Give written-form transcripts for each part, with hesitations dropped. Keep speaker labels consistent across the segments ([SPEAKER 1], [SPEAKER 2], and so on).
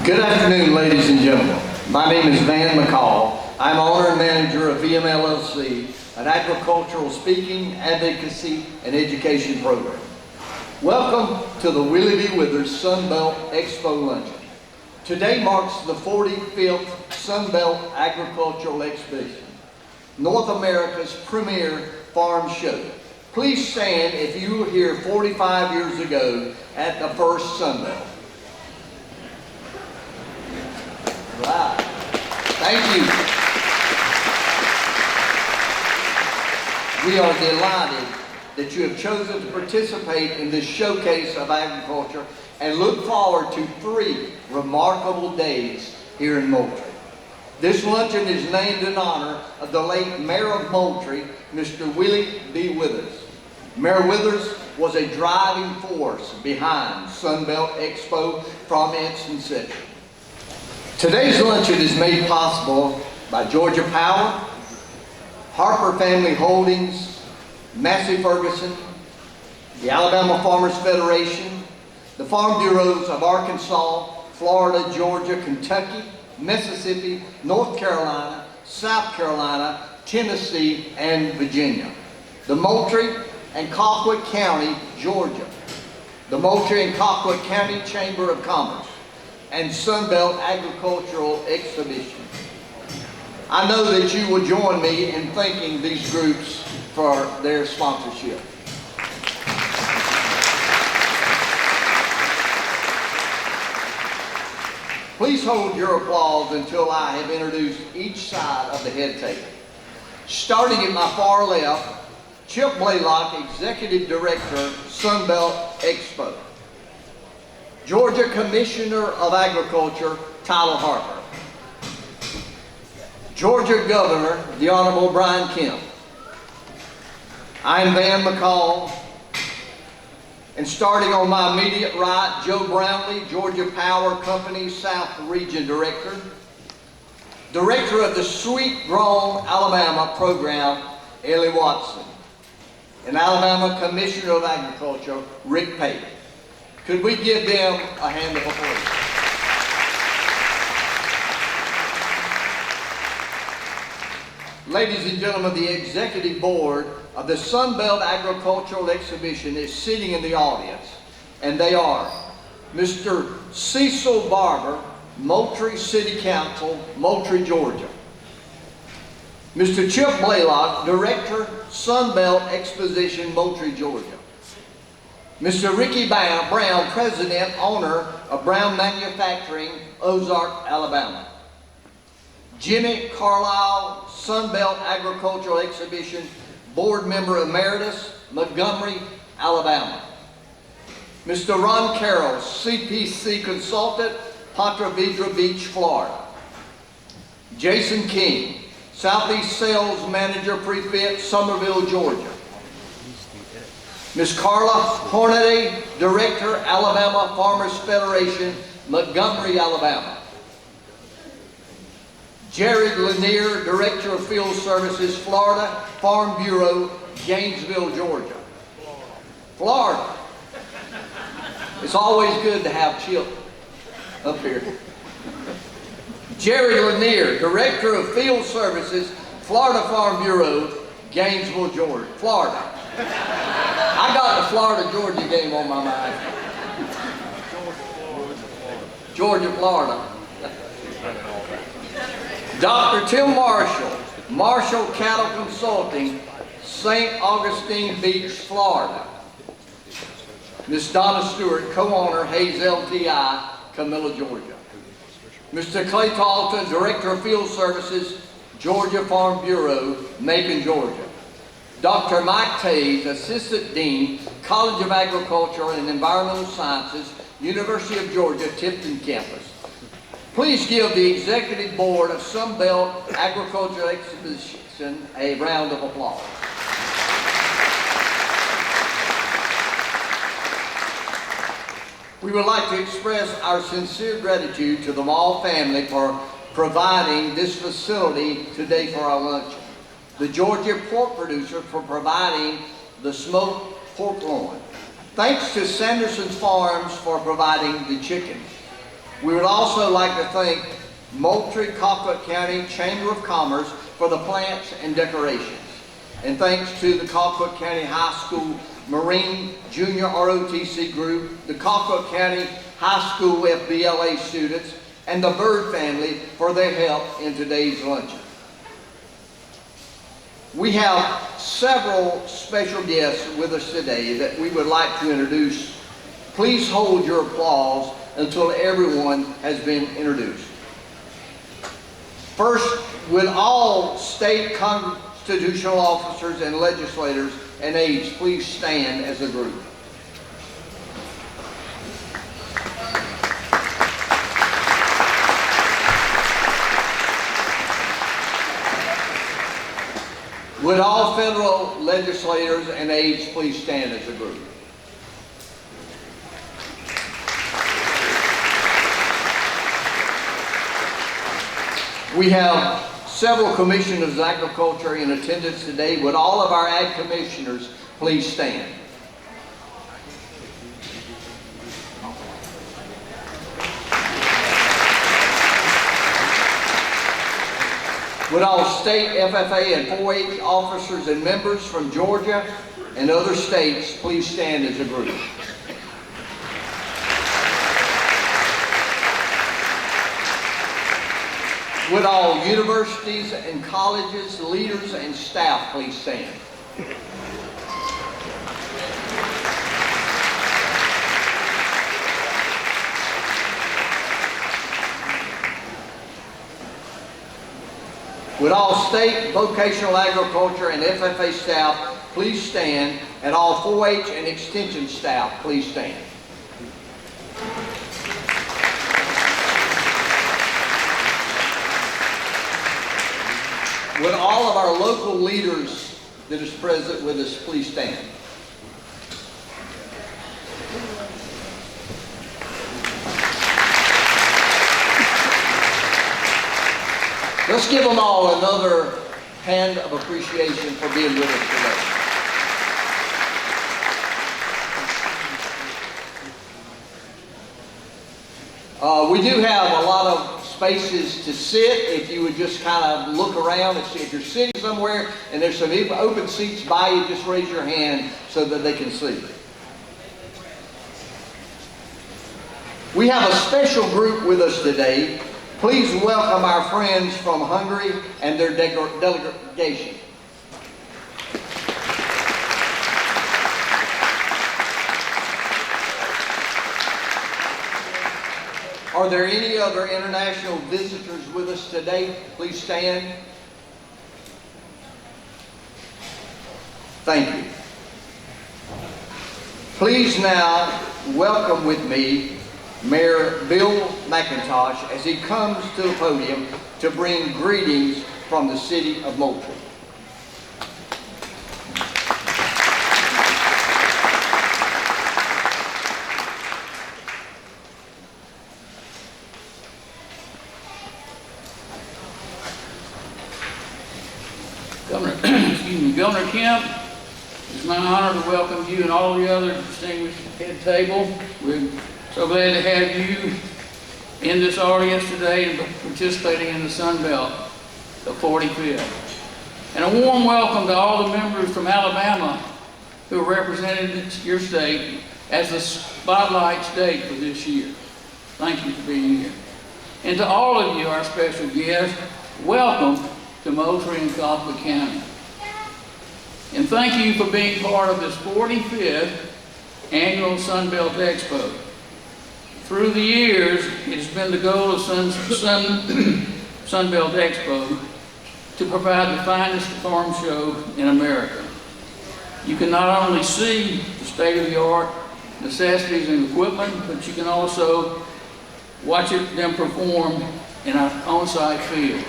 [SPEAKER 1] Good afternoon, ladies and gentlemen. My name is Van McCall. I'm owner and manager of VM LLC, an agricultural speaking, advocacy, and education program. Welcome to the Willie B. Withers Sunbelt Expo Luncheon. Today marks the 45th Sunbelt Agricultural Exhibition, North America's premier farm show. Please stand if you were here 45 years ago at the first Sunbelt. Right. Thank you. We are delighted that you have chosen to participate in this showcase of agriculture and look forward to 3 remarkable days here in Moultrie. This luncheon is named in honor of the late Mayor of Moultrie, Mr. Willie B. Withers. Mayor Withers was a driving force behind Sunbelt Expo from its inception. Today's luncheon is made possible by Georgia Power, Harper Family Holdings, Massey Ferguson, the Alabama Farmers Federation, the Farm Bureaus of Arkansas, Florida, Georgia, Kentucky, Mississippi, North Carolina, South Carolina, Tennessee, and Virginia, the Moultrie and Colquitt County, Georgia, the Moultrie and Colquitt County Chamber of Commerce, and Sunbelt Agricultural Exhibition. I know that you will join me in thanking these groups for their sponsorship. Please hold your applause until I have introduced each side of the head table. Starting at my far left, Chip Blaylock, Executive Director, Sunbelt Expo. Georgia Commissioner of Agriculture, Tyler Harper. Georgia Governor, the Honorable Brian Kemp. I'm Van McCall. And starting on my immediate right, Joe Brownlee, Georgia Power Company South Region Director. Director of the Sweet Grown Alabama Program, Ellie Watson. And Alabama Commissioner of Agriculture, Rick Pate. Could we give them a hand of applause? Ladies and gentlemen, the Executive Board of the Sunbelt Agricultural Exhibition is sitting in the audience, and they are Mr. Cecil Barber, Moultrie City Council, Moultrie, Georgia. Mr. Chip Blaylock, Director, Sunbelt Exposition, Moultrie, Georgia. Mr. Ricky Brown, President, Owner of Brown Manufacturing, Ozark, Alabama. Jimmy Carlisle, Sunbelt Agricultural Exhibition, Board Member Emeritus, Montgomery, Alabama. Mr. Ron Carroll, CPC Consultant, Ponte Vedra Beach, Florida. Jason King, Southeast Sales Manager, Prefect, Summerville, Georgia. Ms. Carla Hornaday, Director, Alabama Farmers Federation, Montgomery, Alabama. Jared Lanier, Director of Field Services, Florida Farm Bureau, Gainesville, Georgia. Florida. It's always good to have Chip up here. Jared Lanier, Director of Field Services, Florida Farm Bureau, Gainesville, Georgia, Florida. I got the Florida-Georgia game on my mind. Georgia, Florida. Dr. Tim Marshall, Marshall Cattle Consulting, St. Augustine Beach, Florida. Ms. Donna Stewart, co-owner, Hayes LTI, Camilla, Georgia. Mr. Clay Talton, Director of Field Services, Georgia Farm Bureau, Macon, Georgia. Dr. Mike Tays, Assistant Dean, College of Agriculture and Environmental Sciences, University of Georgia, Tipton Campus. Please give the Executive Board of Sunbelt Agricultural Exhibition a round of applause. We would like to express our sincere gratitude to the Mall family for providing this facility today for our luncheon. The Georgia pork producer for providing the smoked pork loin. Thanks to Sanderson's Farms for providing the chicken. We would also like to thank Moultrie-Colquitt County Chamber of Commerce for the plants and decorations. And thanks to the Colquitt County High School Marine Junior ROTC group, the Colquitt County High School FBLA students, and the Bird family for their help in today's luncheon. We have several special guests with us today that we would like to introduce. Please hold your applause until everyone has been introduced. First, would all state constitutional officers and legislators and aides please stand as a group. Would all federal legislators and aides please stand as a group. We have several commissioners of agriculture in attendance today. Would all of our ag commissioners please stand? Would all state FFA and 4-H officers and members from Georgia and other states please stand as a group? Would all universities and colleges, leaders and staff please stand? Would all state vocational agriculture and FFA staff please stand, and all 4-H and extension staff please stand. Would all of our local leaders that is present with us please stand? Let's give them all another hand of appreciation for being with us today. We do have a lot of spaces to sit. If you would just kind of look around and see if you're sitting somewhere and there's some open seats by you, just raise your hand so that they can see. We have a special group with us today. Please welcome our friends from Hungary and their delegation. Are there any other international visitors with us today? Please stand. Thank you. Please now welcome with me Mayor Bill McIntosh as he comes to the podium to bring greetings from the city of Moultrie.
[SPEAKER 2] Governor Kemp, it's my honor to welcome you and all the other distinguished head table. We're so glad to have you in this audience today and participating in the Sunbelt, the 45th. And a warm welcome to all the members from Alabama who represented your state as the spotlight state for this year. Thank you for being here. And to all of you, our special guests, welcome to Moultrie and Colquitt County. And thank you for being part of this 45th annual Sunbelt Expo. Through the years, it has been the goal of Sunbelt Expo to provide the finest farm show in America. You can not only see the state-of-the-art necessities and equipment, but you can also watch them perform in our on-site field.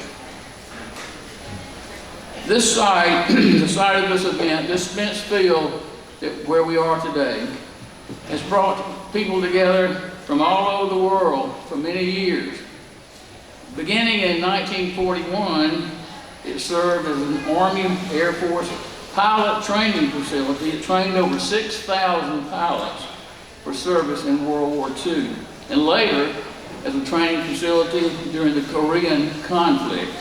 [SPEAKER 2] This site, the site of this event, this Spence Field where we are today, has brought people together from all over the world for many years. Beginning in 1941, it served as an Army Air Force pilot training facility. It trained over 6,000 pilots for service in World War II. And later, as a training facility during the Korean conflict.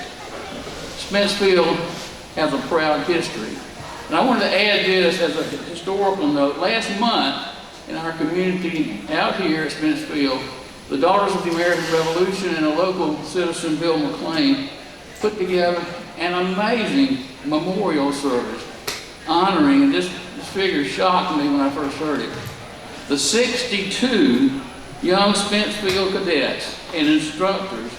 [SPEAKER 2] Spencefield has a proud history. And I wanted to add this as a historical note. Last month, in our community out here at Spencefield, the Daughters of the American Revolution and a local citizen, Bill McLean, put together an amazing memorial service honoring, and this figure shocked me when I first heard it, the 62 young Spencefield cadets and instructors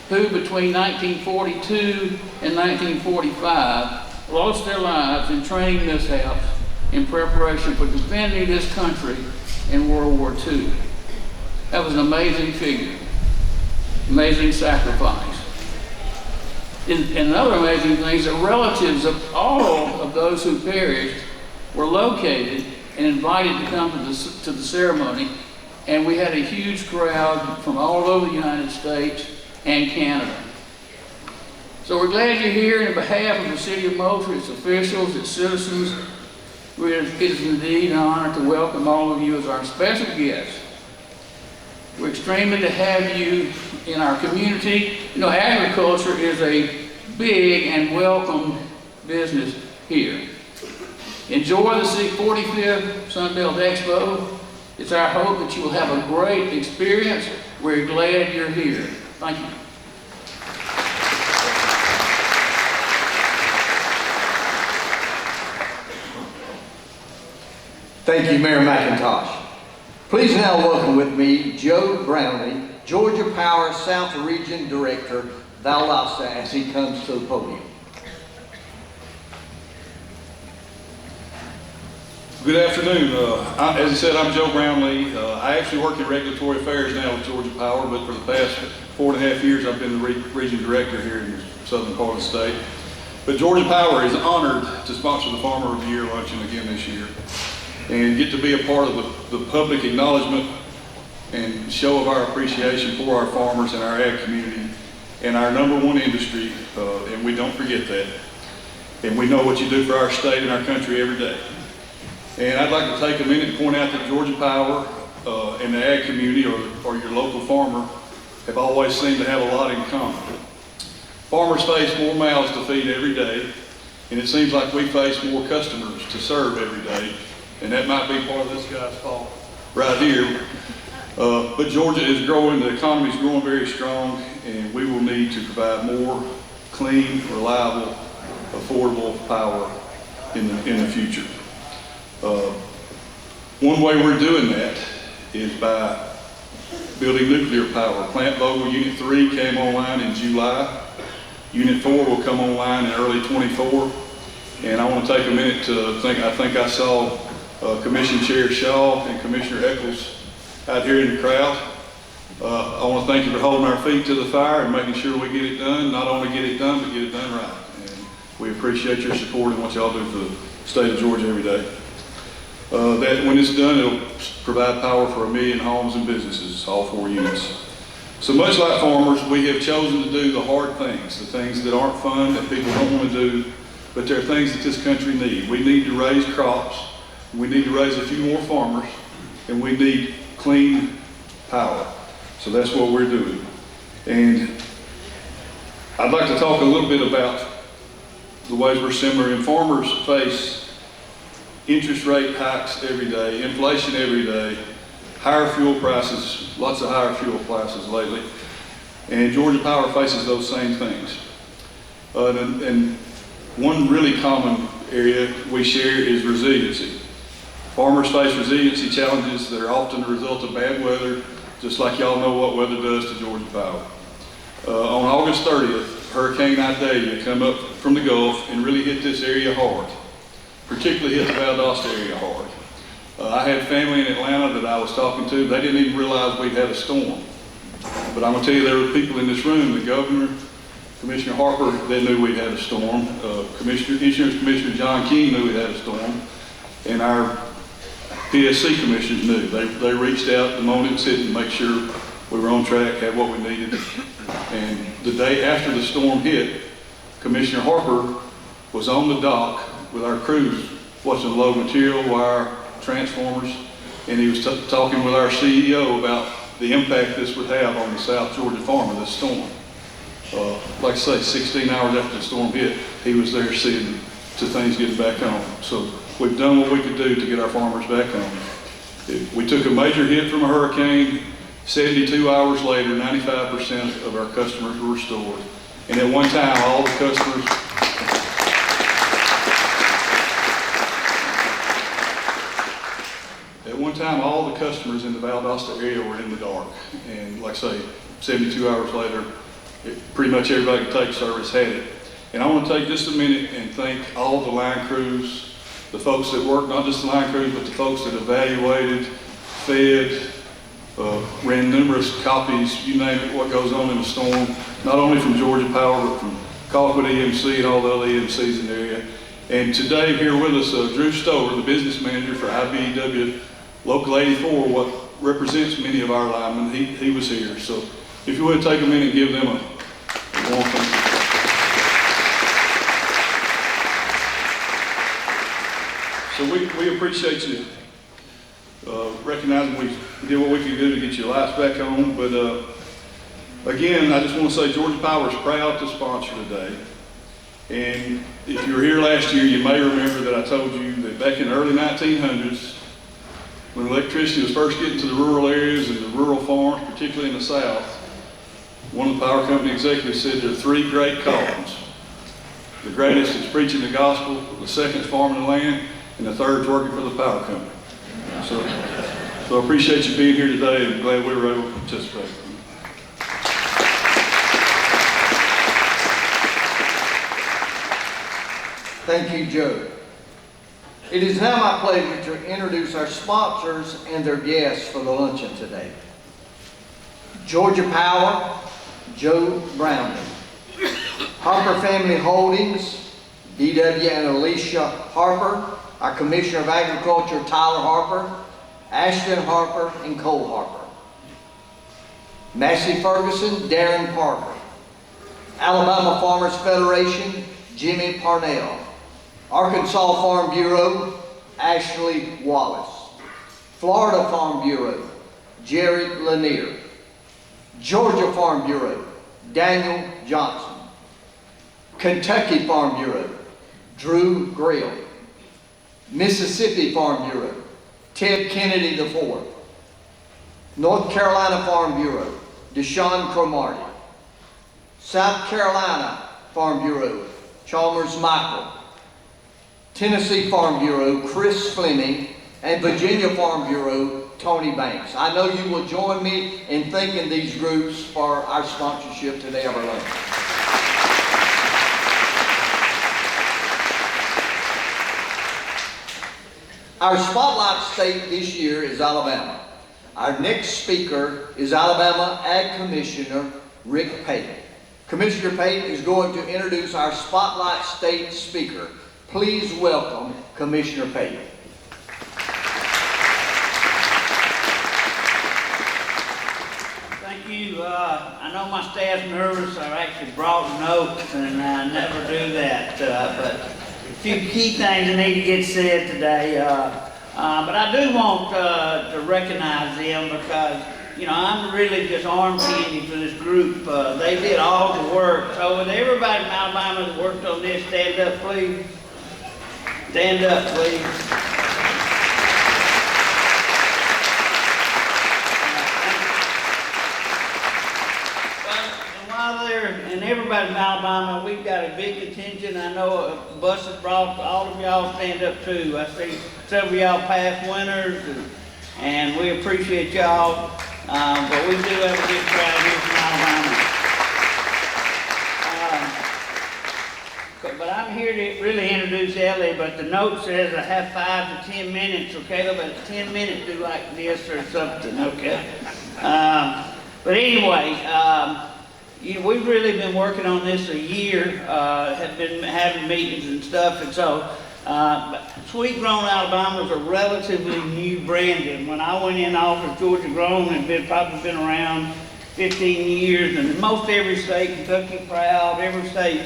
[SPEAKER 2] who between 1942 and 1945 lost their lives in training mishaps in preparation for defending this country in World War II. That was an amazing figure, amazing sacrifice. And another amazing thing is that relatives of all of those who perished were located and invited to come to the ceremony, and we had a huge crowd from all over the United States and Canada. So we're glad you're here, and on behalf of the City of Moultrie, its officials, its citizens, it is indeed an honor to welcome all of you as our special guests. We're extremely to have you in our community. You know, agriculture is a big and welcome business here. Enjoy the 45th Sunbelt Expo. It's our hope that you will have a great experience. We're glad you're here. Thank you.
[SPEAKER 1] Thank you, Mayor McIntosh. Please now welcome with me Joe Brownlee, Georgia Power South Region Director, Valdosta, as he comes to the podium.
[SPEAKER 3] Good afternoon. As I said, I'm Joe Brownlee. I actually work in regulatory affairs now with Georgia Power, but for the past 4.5 years I've been the region director here in the southern part of the state. But Georgia Power is honored to sponsor the Farmer of the Year luncheon again this year and get to be a part of the public acknowledgement and show of our appreciation for our farmers and our ag community and our #1 industry, and we don't forget that. And we know what you do for our state and our country every day. And I'd like to take a minute and point out that Georgia Power and the ag community or your local farmer have always seemed to have a lot in common. Farmers face more mouths to feed every day, and it seems like we face more customers to serve every day, and that might be part of this guy's fault right here. But Georgia is growing, the economy is growing very strong, and we will need to provide more clean, reliable, affordable power in the future. One way we're doing that is by building nuclear power. Plant Vogtle Unit 3 came online in July. Unit 4 will come online in early 24. And I want to take a minute to I think I saw Commission Chair Shaw and Commissioner Eccles out here in the crowd. I want to thank you for holding our feet to the fire and making sure we get it done. Not only get it done, but get it done right. And we appreciate your support and what y'all do for the state of Georgia every day. That when it's done, it'll provide power for 1 million homes and businesses, all 4 units. So much like farmers, we have chosen to do the hard things, the things that aren't fun, that people don't want to do, but they're things that this country needs. We need to raise crops, we need to raise a few more farmers, and we need clean power. So that's what we're doing. And I'd like to talk a little bit about the ways we're similar. And farmers face interest rate hikes every day, inflation every day, higher fuel prices, lots of higher fuel prices lately. And Georgia Power faces those same things. And one really common area we share is resiliency. Farmers face resiliency challenges that are often the result of bad weather, just like y'all know what weather does to Georgia Power. On August 30th, Hurricane Idalia come up from the Gulf and really hit this area hard, particularly hit the Valdosta area hard. I had family in Atlanta that I was talking to. They didn't even realize we'd had a storm. But I'm gonna tell you, there were people in this room, the governor, Commissioner Harper, they knew we'd had a storm. Insurance Commissioner John King knew we had a storm. And our PSC commissioners knew. They reached out the moment it hit to make sure we were on track, had what we needed. And the day after the storm hit, Commissioner Harper was on the dock with our crews watching load material, wire, transformers, and he was talking with our CEO about the impact this would have on the South Georgia farmer, this storm. Like I say, 16 hours after the storm hit, he was there seeing to things getting back on. So we've done what we could do to get our farmers back on. We took a major hit from a hurricane. 72 hours later, 95% of our customers were restored. And at one time, all the customers, in the Valdosta area were in the dark. And like I say, 72 hours later, pretty much everybody could take service had it. And I want to take just a minute and thank all the line crews, the folks that work, not just the line crews, but the folks that evaluated, fed, ran numerous copies, you name it, what goes on in a storm, not only from Georgia Power, but from Colquitt EMC and all the other EMCs in the area. And today here with us, Drew Stover, the business manager for IBEW Local 84, what represents many of our linemen, he was here. So if you would take a minute and give them a warm thank you. So we appreciate you recognizing we did what we could do to get your lights back on. But again, I just want to say Georgia Power is proud to sponsor today. And if you were here last year, you may remember that I told you that back in the early 1900s, when electricity was first getting to the rural areas and the rural farms, particularly in the South, one of the power company executives said there are three great callings. The greatest is preaching the gospel, the second is farming the land, and the third is working for the power company. So I appreciate you being here today, and glad we were able to participate.
[SPEAKER 1] Thank you, Joe. It is now my pleasure to introduce our sponsors and their guests for the luncheon today. Georgia Power, Joe Browning. Harper Family Holdings, D.W. and Alicia Harper. Our Commissioner of Agriculture, Tyler Harper. Ashton Harper and Cole Harper. Massey Ferguson, Darren Parker. Alabama Farmers Federation, Jimmy Parnell. Arkansas Farm Bureau, Ashley Wallace. Florida Farm Bureau, Jared Lanier. Georgia Farm Bureau, Daniel Johnson. Kentucky Farm Bureau, Drew Grill. Mississippi Farm Bureau, Ted Kennedy IV. North Carolina Farm Bureau, Deshaun Cromartie. South Carolina Farm Bureau, Chalmers Michael. Tennessee Farm Bureau, Chris Fleming. And Virginia Farm Bureau, Tony Banks. I know you will join me in thanking these groups for our sponsorship today of our lunch. Our spotlight state this year is Alabama. Our next speaker is Alabama Ag Commissioner Rick Payton. Commissioner Payton is going to introduce our spotlight state speaker. Please welcome Commissioner Payton.
[SPEAKER 4] Thank you. I know my staff's nervous. I actually brought notes, and I never do that. But a few key things that need to get said today. But I do want to recognize them because, you know, I'm really just arm candy for this group. They did all the work. So with everybody in Alabama that worked on this, stand up, please. Stand up, please. And everybody in Alabama, we've got a big contingent. I know a bus has brought all of y'all stand up too. I see several of y'all past winners, and we appreciate y'all. But we do have a big crowd here from Alabama. But I'm here to really introduce Ellie, but the note says I have 5 to 10 minutes, okay? About 10 minutes, do like this or something, okay? But anyway, we've really been working on this a year, have been having meetings and stuff, and so Sweet Grown Alabama is a relatively new branding. When I went in office, Georgia Grown had probably been around 15 years, and most every state, Kentucky Proud, every state,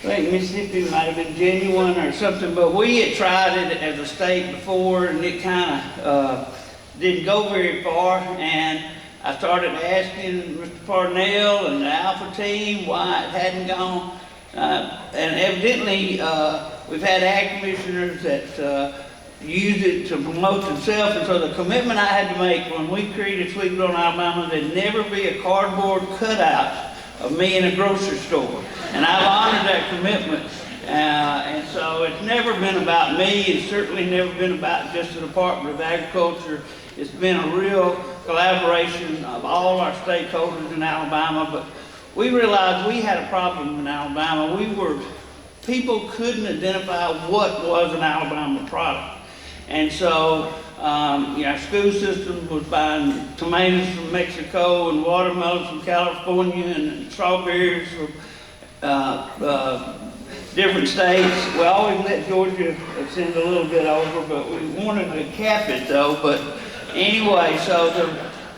[SPEAKER 4] I think Mississippi might have been Genuine or something, but we had tried it as a state before, and it kind of didn't go very far, and I started asking Mr. Parnell and the Alpha team why it hadn't gone. And evidently, we've had ag commissioners that use it to promote themselves, and so the commitment I had to make when we created Sweet Grown Alabama, there'd never be a cardboard cutout of me in a grocery store. And I've honored that commitment. And so it's never been about me. It's certainly never been about just the Department of Agriculture. It's been a real collaboration of all our stakeholders in Alabama. But we realized we had a problem in Alabama. People couldn't identify what was an Alabama product. And so, our school system was buying tomatoes from Mexico and watermelons from California and strawberries from different states. We always let Georgia send a little bit over, but we wanted to cap it though. But anyway, so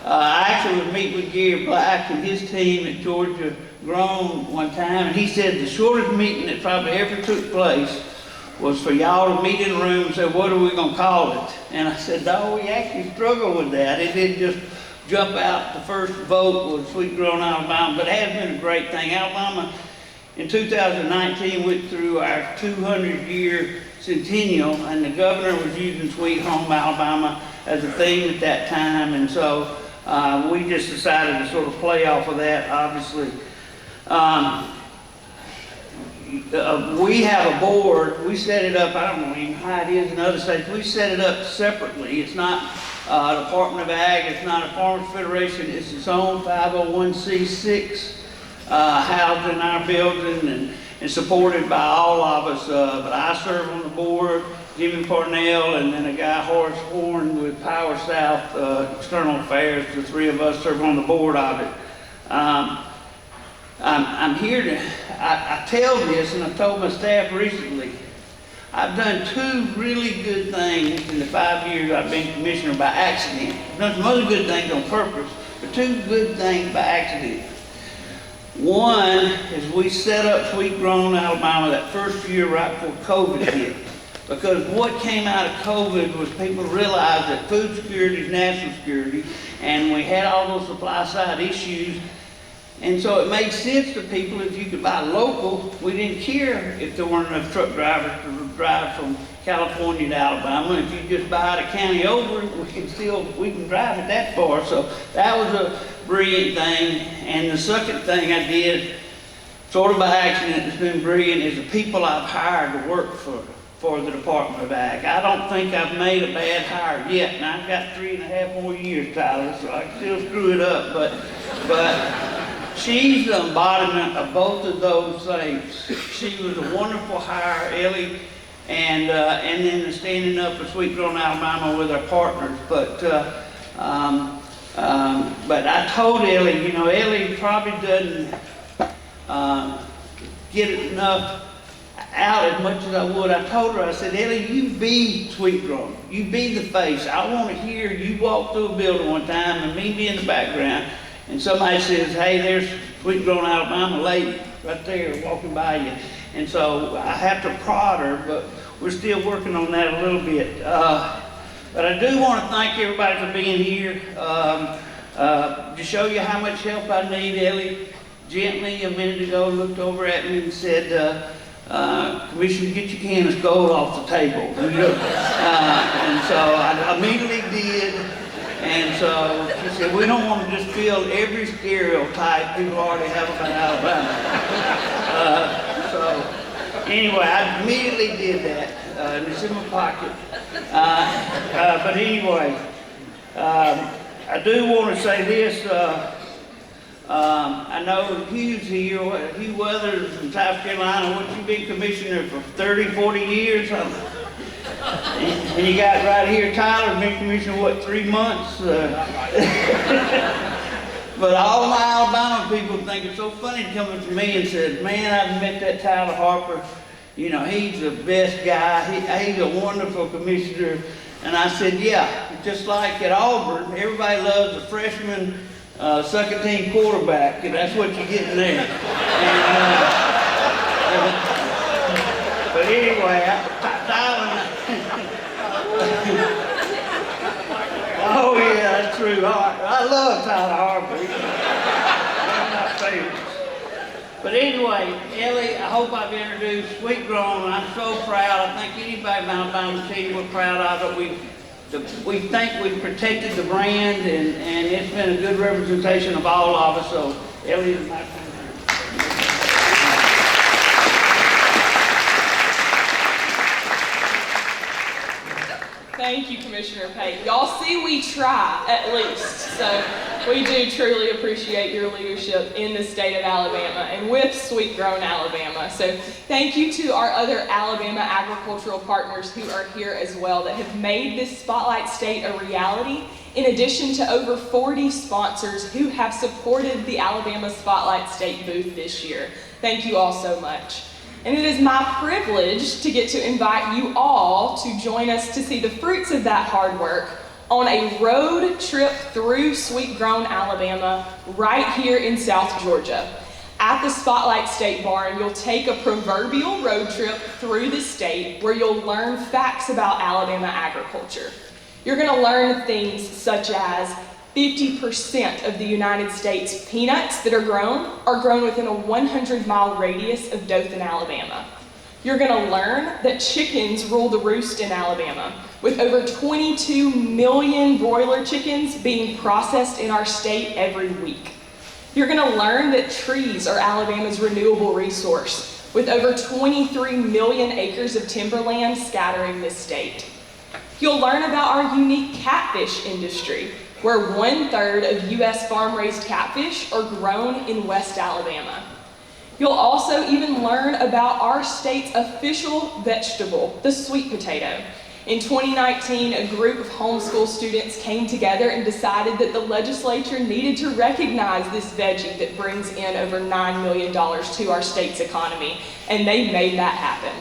[SPEAKER 4] I actually would meet with Gary Black and his team at Georgia Grown one time, and he said the shortest meeting that probably ever took place was for y'all to meet in a room and say, what are we going to call it? And I said, no, we actually struggled with that. It didn't just jump out. The first vote was Sweet Grown Alabama, but it has been a great thing. Alabama, in 2019, went through our 200-year centennial, and the governor was using Sweet Home Alabama as a theme at that time, and so we just decided to sort of play off of that, obviously. We have a board, we set it up, I don't know even how it is in other states, we set it up separately. It's not Department of Ag, it's not a Farmers Federation, it's its own 501c6 housed in our building and supported by all of us. But I serve on the board, Jimmy Parnell, and then a guy, Horace Horn, with Power South External Affairs. The three of us serve on the board of it. I'm here to, I tell this, and I've told my staff recently, I've done two really good things in the 5 years I've been commissioner by accident. I've done some other good things on purpose, but two good things by accident. One is we set up Sweet Grown Alabama that first year right before COVID hit. Because what came out of COVID was people realized that food security is national security, and we had all those supply side issues. And so it made sense to people if you could buy local. We didn't care if there weren't enough truck drivers to drive from California to Alabama. If you just buy it a county over, we can drive it that far. So that was a brilliant thing. And the second thing I did, sort of by accident, it's been brilliant, is the people I've hired to work for the Department of Ag. I don't think I've made a bad hire yet. And I've got 3.5 more years, Tyler, so I can still screw it up. But she's the embodiment of both of those things. She was a wonderful hire, Ellie, and then the standing up for Sweet Grown Alabama with our partners. But I told Ellie, Ellie probably doesn't get enough out as much as I would. I told her, I said, Ellie, you be Sweet Grown. You be the face. I want to hear you walk through a building one time and me be in the background, and somebody says, hey, there's Sweet Grown Alabama lady right there walking by you. And so I have to prod her, but we're still working on that a little bit. But I do want to thank everybody for being here. To show you how much help I need, Ellie gently a minute ago looked over at me and said, Commissioner, get your can of gold off the table. And so I immediately did. And so she said, we don't want to just fill every stereotype people already have about Alabama. So anyway, I immediately did that. And it's in my pocket. But anyway, I do want to say this. I know Hugh's here, Hugh Weathers from South Carolina. What, you been commissioner for 30, 40 years? And you got right here, Tyler, been commissioner, what, 3 months? But all my Alabama people think it's so funny coming to me and said, man, I've met that Tyler Harper. He's the best guy. He's a wonderful commissioner. And I said, yeah, just like at Auburn, everybody loves a freshman second team quarterback, and that's what you get in there. But anyway, Tyler. Oh yeah, that's true. All right. I love Tyler Harbor. He's one of my favorites. But anyway, Ellie, I hope I've introduced Sweet Grown. I'm so proud. I think anybody in Alabama City we're proud of it. We think we've protected the brand, and it's been a good representation of all of us. So, Ellie is my friend.
[SPEAKER 5] Thank you, Commissioner Payton. Y'all see we try, at least. So we do truly appreciate your leadership in the state of Alabama and with Sweet Grown Alabama. So thank you to our other Alabama agricultural partners who are here as well that have made this Spotlight State a reality, in addition to over 40 sponsors who have supported the Alabama Spotlight State booth this year. Thank you all so much. And it is my privilege to get to invite you all to join us to see the fruits of that hard work on a road trip through Sweet Grown Alabama right here in South Georgia. At the Spotlight State Barn, you'll take a proverbial road trip through the state where you'll learn facts about Alabama agriculture. You're going to learn things such as 50% of the United States peanuts that are grown within a 100-mile radius of Dothan, Alabama. You're going to learn that chickens rule the roost in Alabama, with over 22 million broiler chickens being processed in our state every week. You're going to learn that trees are Alabama's renewable resource, with over 23 million acres of timberland scattering this state. You'll learn about our unique catfish industry, where 1/3 of U.S. farm-raised catfish are grown in West Alabama. You'll also even learn about our state's official vegetable, the sweet potato. In 2019, a group of homeschool students came together and decided that the legislature needed to recognize this veggie that brings in over $9 million to our state's economy, and they made that happen.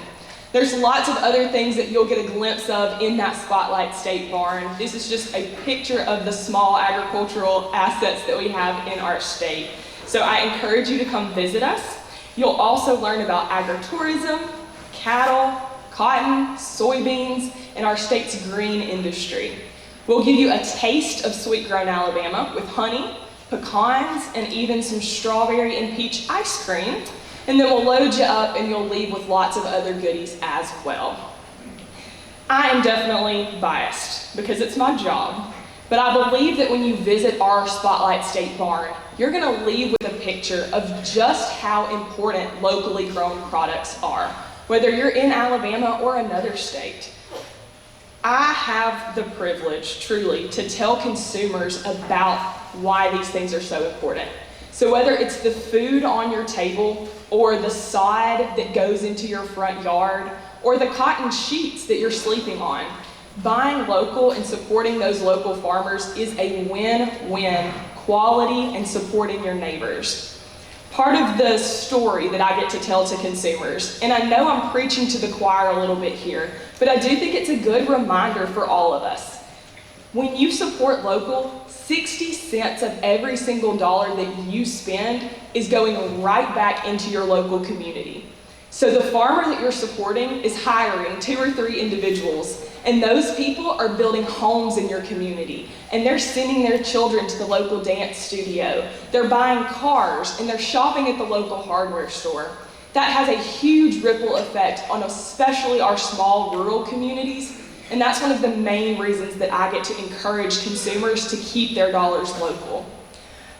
[SPEAKER 5] There's lots of other things that you'll get a glimpse of in that Spotlight State Barn. This is just a picture of the small agricultural assets that we have in our state. So I encourage you to come visit us. You'll also learn about agritourism, cattle, cotton, soybeans, and our state's green industry. We'll give you a taste of Sweet Grown Alabama with honey, pecans, and even some strawberry and peach ice cream. And then we'll load you up and you'll leave with lots of other goodies as well. I am definitely biased because it's my job, but I believe that when you visit our Spotlight State Barn, you're gonna leave with a picture of just how important locally grown products are, whether you're in Alabama or another state. I have the privilege, truly, to tell consumers about why these things are so important. So whether it's the food on your table, or the sod that goes into your front yard, or the cotton sheets that you're sleeping on, buying local and supporting those local farmers is a win-win, quality and supporting your neighbors. Part of the story that I get to tell to consumers, and I know I'm preaching to the choir a little bit here, but I do think it's a good reminder for all of us. When you support local, 60 cents of every single dollar that you spend is going right back into your local community. So the farmer that you're supporting is hiring 2 or 3 individuals, and those people are building homes in your community, and they're sending their children to the local dance studio. They're buying cars, and they're shopping at the local hardware store. That has a huge ripple effect on especially our small rural communities. And that's one of the main reasons that I get to encourage consumers to keep their dollars local.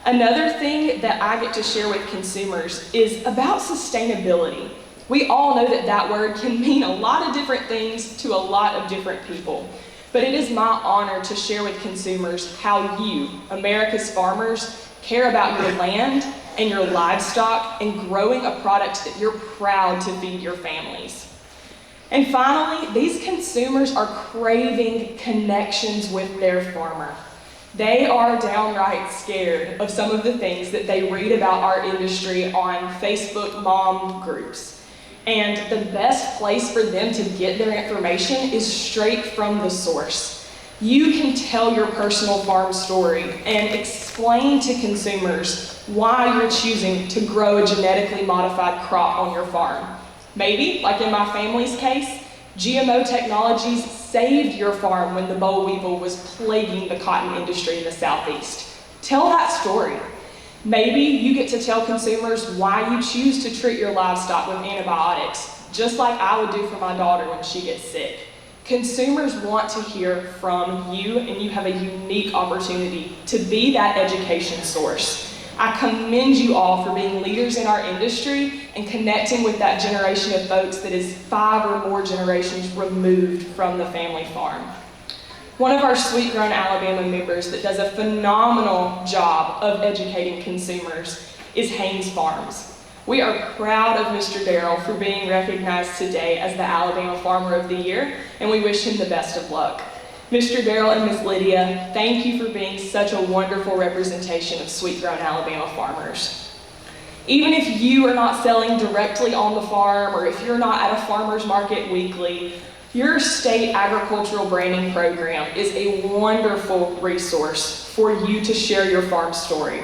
[SPEAKER 5] Another thing that I get to share with consumers is about sustainability. We all know that that word can mean a lot of different things to a lot of different people. But it is my honor to share with consumers how you, America's farmers, care about your land and your livestock and growing a product that you're proud to feed your families. And finally, these consumers are craving connections with their farmer. They are downright scared of some of the things that they read about our industry on Facebook mom groups. And the best place for them to get their information is straight from the source. You can tell your personal farm story and explain to consumers why you're choosing to grow a genetically modified crop on your farm. Maybe, like in my family's case, GMO technologies saved your farm when the boll weevil was plaguing the cotton industry in the Southeast. Tell that story. Maybe you get to tell consumers why you choose to treat your livestock with antibiotics, just like I would do for my daughter when she gets sick. Consumers want to hear from you, and you have a unique opportunity to be that education source. I commend you all for being leaders in our industry and connecting with that generation of folks that is 5 or more generations removed from the family farm. One of our Sweet Grown Alabama members that does a phenomenal job of educating consumers is Haynes Farms. We are proud of Mr. Darrell for being recognized today as the Alabama Farmer of the Year, and we wish him the best of luck. Mr. Darrell and Ms. Lydia, thank you for being such a wonderful representation of Sweet Grown Alabama farmers. Even if you are not selling directly on the farm, or if you're not at a farmer's market weekly, your state agricultural branding program is a wonderful resource for you to share your farm story.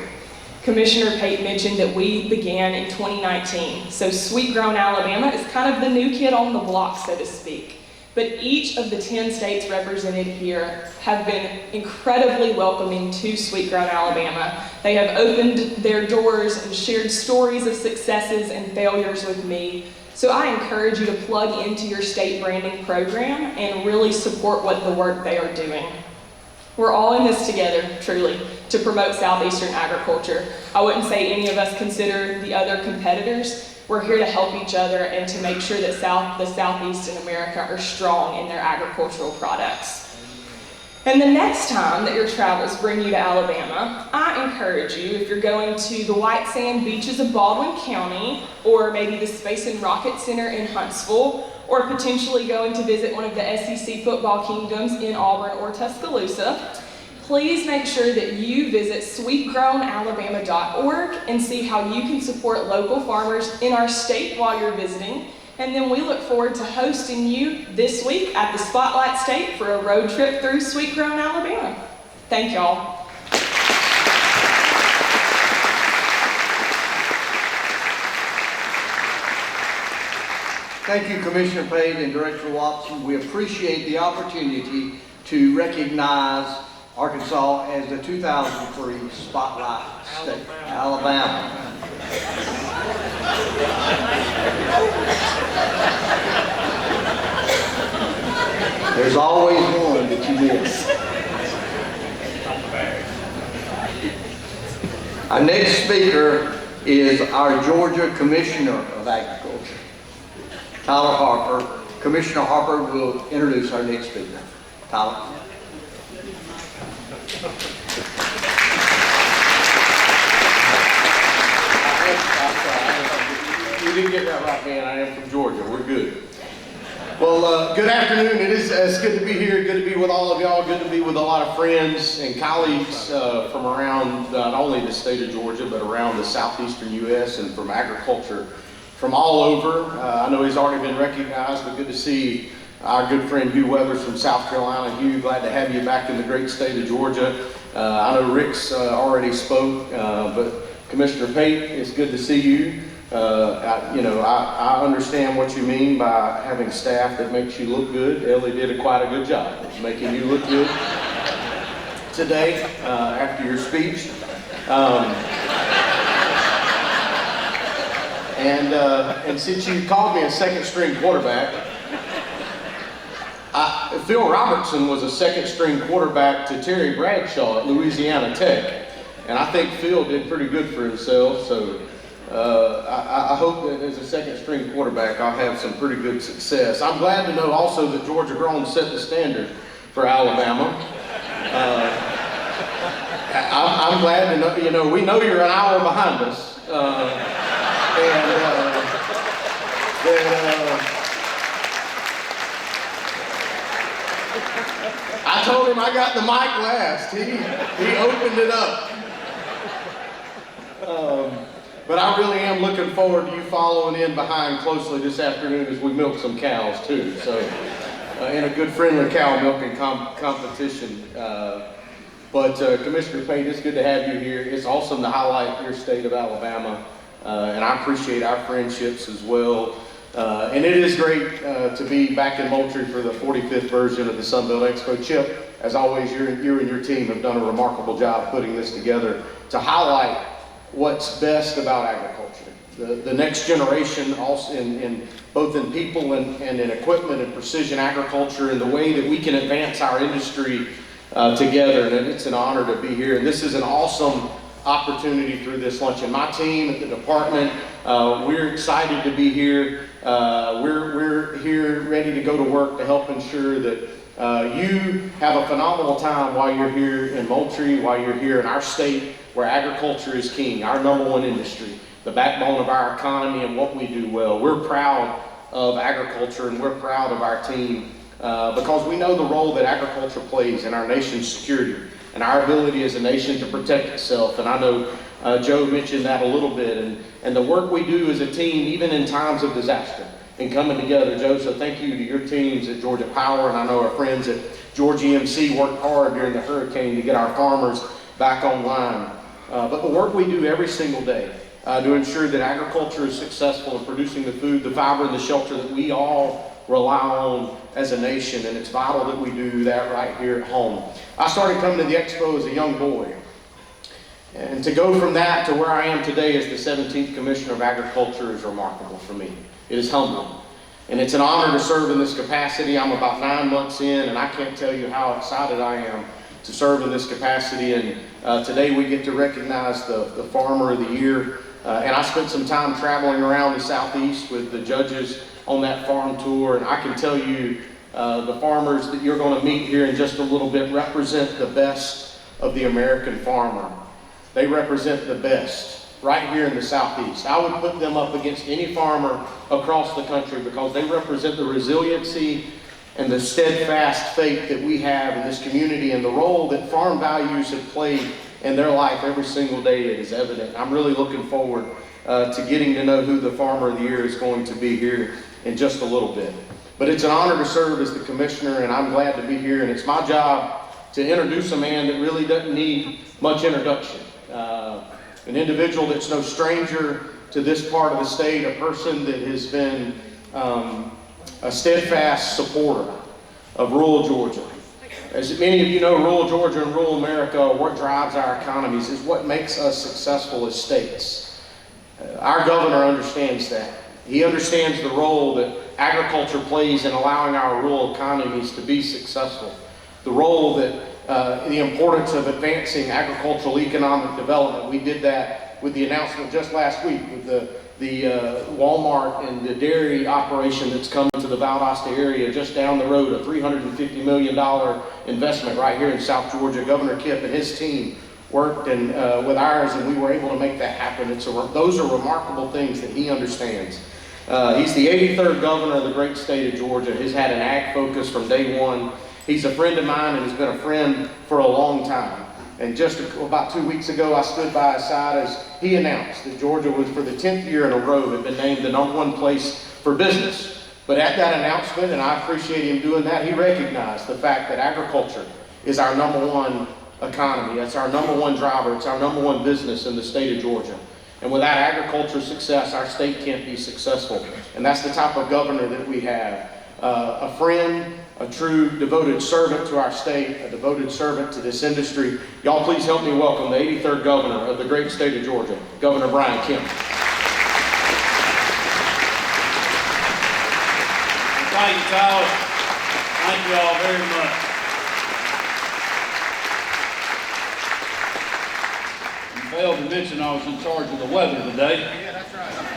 [SPEAKER 5] Commissioner Pate mentioned that we began in 2019, so Sweet Grown Alabama is kind of the new kid on the block, so to speak. But each of the 10 states represented here have been incredibly welcoming to Sweet Grown Alabama. They have opened their doors and shared stories of successes and failures with me. So I encourage you to plug into your state branding program and really support what the work they are doing. We're all in this together, truly, to promote Southeastern agriculture. I wouldn't say any of us consider the other competitors. We're here to help each other and to make sure that the Southeast in America are strong in their agricultural products. And the next time that your travels bring you to Alabama, I encourage you, if you're going to the white sand beaches of Baldwin County, or maybe the Space and Rocket Center in Huntsville, or potentially going to visit one of the SEC football kingdoms in Auburn or Tuscaloosa, please make sure that you visit sweetgrownalabama.org and see how you can support local farmers in our state while you're visiting. And then we look forward to hosting you this week at the Spotlight State for a road trip through Sweet Grown Alabama. Thank y'all.
[SPEAKER 1] Thank you, Commissioner Pate and Director Watson. We appreciate the opportunity to recognize Arkansas as the 2003 Spotlight State, Alabama. There's always one that you miss. Our next speaker is our Georgia Commissioner of Agriculture, Tyler Harper. Commissioner Harper will introduce our next speaker. Tyler.
[SPEAKER 6] You didn't get that right, man. I am from Georgia. We're good. Well, good afternoon. It's good to be here. Good to be with all of y'all. Good to be with a lot of friends and colleagues from around not only the state of Georgia, but around the southeastern U.S. and from agriculture from all over. I know he's already been recognized, but good to see our good friend Hugh Weathers from South Carolina. Hugh, glad to have you back in the great state of Georgia. I know Rick's already spoke, but Commissioner Pate, it's good to see you. I understand what you mean by having staff that makes you look good. Ellie did quite a good job of making you look good today after your speech. And since you called me a second string quarterback, Phil Robertson was a second string quarterback to Terry Bradshaw at Louisiana Tech. And I think Phil did pretty good for himself, so I hope that as a second string quarterback I'll have some pretty good success. I'm glad to know also that Georgia Grown set the standard for Alabama. I'm glad to know, we know you're an hour behind us. I told him I got the mic last. He opened it up. But I really am looking forward to you following in behind closely this afternoon as we milk some cows too. So, in a good friendly cow milking competition. But Commissioner Pate, it's good to have you here. It's awesome to highlight your state of Alabama, and I appreciate our friendships as well. And it is great to be back in Moultrie for the 45th version of the Sunbelt Expo. Chip, as always, you and your team have done a remarkable job putting this together to highlight what's best about agriculture. The next generation, also in both in people and in equipment and precision agriculture, and the way that we can advance our industry together. And it's an honor to be here. And this is an awesome opportunity through this luncheon. My team at the department, we're excited to be here. We're here ready to go to work to help ensure that you have a phenomenal time while you're here in Moultrie, while you're here in our state where agriculture is king, our #1 industry, the backbone of our economy and what we do well. We're proud of agriculture and we're proud of our team because we know the role that agriculture plays in our nation's security and our ability as a nation to protect itself. And I know Joe mentioned that a little bit, and the work we do as a team, even in times of disaster, and coming together. Joe, so thank you to your teams at Georgia Power, and I know our friends at WGEA-TV worked hard during the hurricane to get our farmers back online. But the work we do every single day to ensure that agriculture is successful in producing the food, the fiber, and the shelter that we all rely on as a nation, and it's vital that we do that right here at home. I started coming to the Expo as a young boy, and to go from that to where I am today as the 17th Commissioner of Agriculture is remarkable for me. It is humbling, and it's an honor to serve in this capacity. I'm about 9 months in, and I can't tell you how excited I am to serve in this capacity. And today we get to recognize the Farmer of the Year. And I spent some time traveling around the Southeast with the judges on that farm tour, and I can tell you the farmers that you're going to meet here in just a little bit represent the best of the American farmer. They represent the best right here in the Southeast. I would put them up against any farmer across the country because they represent the resiliency and the steadfast faith that we have in this community, and the role that farm values have played in their life every single day. It is evident. I'm really looking forward to getting to know who the Farmer of the Year is going to be here in just a little bit. But it's an honor to serve as the commissioner, and I'm glad to be here. And it's my job to introduce a man that really doesn't need much introduction. An individual that's no stranger to this part of the state, a person that has been a steadfast supporter of rural Georgia. As many of you know, rural Georgia and rural America, what drives our economies, is what makes us successful as states. Our governor understands that. He understands the role that agriculture plays in allowing our rural economies to be successful. The role that, the importance of advancing agricultural economic development. We did that with the announcement just last week with the Walmart and the dairy operation that's coming to the Valdosta area just down the road, a $350 million investment right here in South Georgia. Governor Kip and his team worked with ours, and we were able to make that happen. Those are remarkable things that he understands. He's the 83rd governor of the great state of Georgia. He's had an ag focus from day one. He's a friend of mine and has been a friend for a long time. And just about 2 weeks ago, I stood by his side as he announced that Georgia was, for the 10th year in a row, had been named the #1 place for business. But at that announcement, and I appreciate him doing that, he recognized the fact that agriculture is our #1 economy. That's our #1 driver. It's our #1 business in the state of Georgia. And without agriculture success, our state can't be successful. And that's the type of governor that we have. A friend, a true devoted servant to our state, a devoted servant to this industry. Y'all please help me welcome the 83rd governor of the great state of Georgia, Governor Brian Kemp.
[SPEAKER 7] Thank you, Tyler. Thank you all very much. You failed to mention I was in charge of the weather today. Yeah, that's right.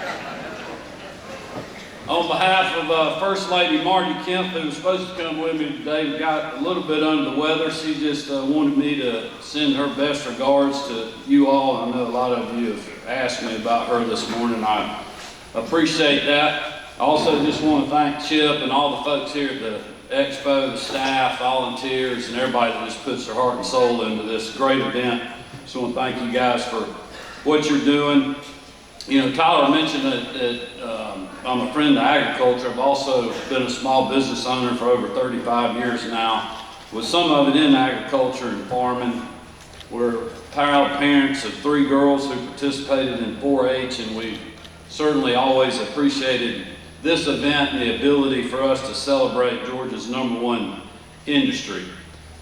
[SPEAKER 7] On behalf of First Lady Marty Kemp, who was supposed to come with me today, we got a little bit under the weather. She just wanted me to send her best regards to you all. I know a lot of you have asked me about her this morning. I appreciate that. I also just want to thank Chip and all the folks here at the Expo, the staff, volunteers, and everybody that just puts their heart and soul into this great event. Just want to thank you guys for what you're doing. You know, Tyler mentioned that I'm a friend of agriculture. I've also been a small business owner for over 35 years now, with some of it in agriculture and farming. We're proud parents of 3 girls who participated in 4-H, and we've certainly always appreciated this event and the ability for us to celebrate Georgia's #1 industry.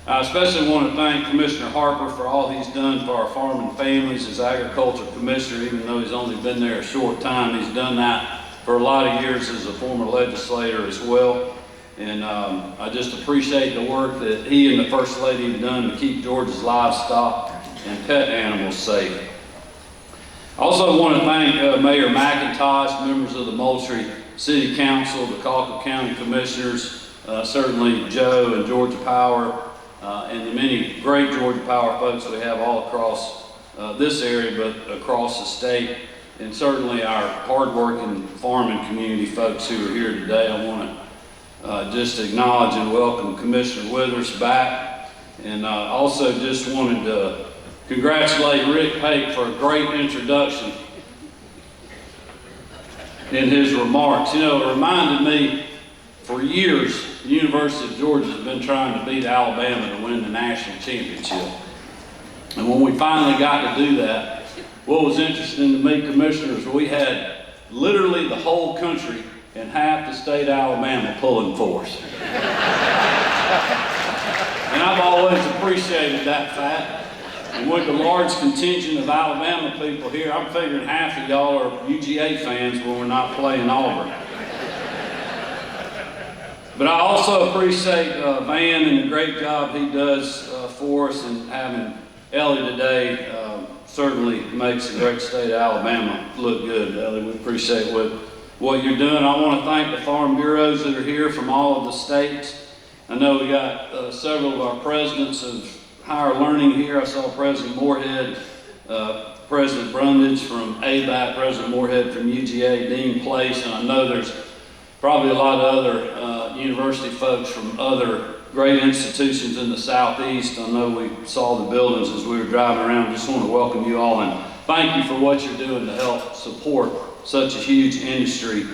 [SPEAKER 7] I especially want to thank Commissioner Harper for all he's done for our farming families as agriculture commissioner. Even though he's only been there a short time, he's done that for a lot of years as a former legislator as well. And I just appreciate the work that he and the First Lady have done to keep Georgia's livestock and pet animals safe. I also want to thank Mayor McIntosh, members of the Moultrie City Council, the Colquitt County Commissioners, certainly Joe and Georgia Power, and the many great Georgia Power folks we have all across this area, but across the state, and certainly our hardworking farming community folks who are here today. I want to just acknowledge and welcome Commissioner Withers back, and also just wanted to congratulate Rick Pate for a great introduction in his remarks. You know, it reminded me, for years, the University of Georgia has been trying to beat Alabama to win the national championship. And when we finally got to do that, what was interesting to me, commissioners, we had literally the whole country and half the state of Alabama pulling for us. And I've always appreciated that fact. And with the large contingent of Alabama people here, I'm figuring half of y'all are UGA fans when we're not playing Auburn. But I also appreciate Van and the great job he does for us, and having Ellie today certainly makes the great state of Alabama look good. Ellie, we appreciate what you're doing. I want to thank the farm bureaus that are here from all of the states. I know we got several of our presidents of higher learning here. I saw President Moorhead, President Brundage from ABAT, President Moorhead from UGA, Dean Place, and I know there's probably a lot of other university folks from other great institutions in the Southeast. I know we saw the buildings as we were driving around. Just want to welcome you all and thank you for what you're doing to help support such a huge industry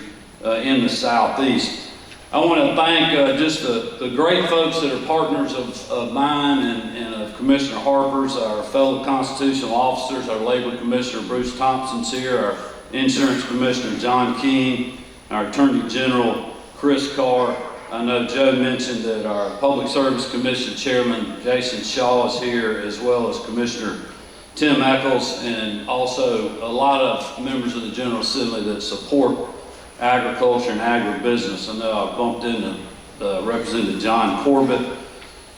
[SPEAKER 7] in the Southeast. I want to thank just the great folks that are partners of mine and of Commissioner Harper's, our fellow constitutional officers. Our Labor Commissioner Bruce Thompson's here, our Insurance Commissioner John King, our Attorney General Chris Carr. I know Joe mentioned that our Public Service Commission Chairman Jason Shaw is here, as well as Commissioner Tim Eccles, and also a lot of members of the General Assembly that support agriculture and agribusiness. I know I bumped into Representative John Corbett.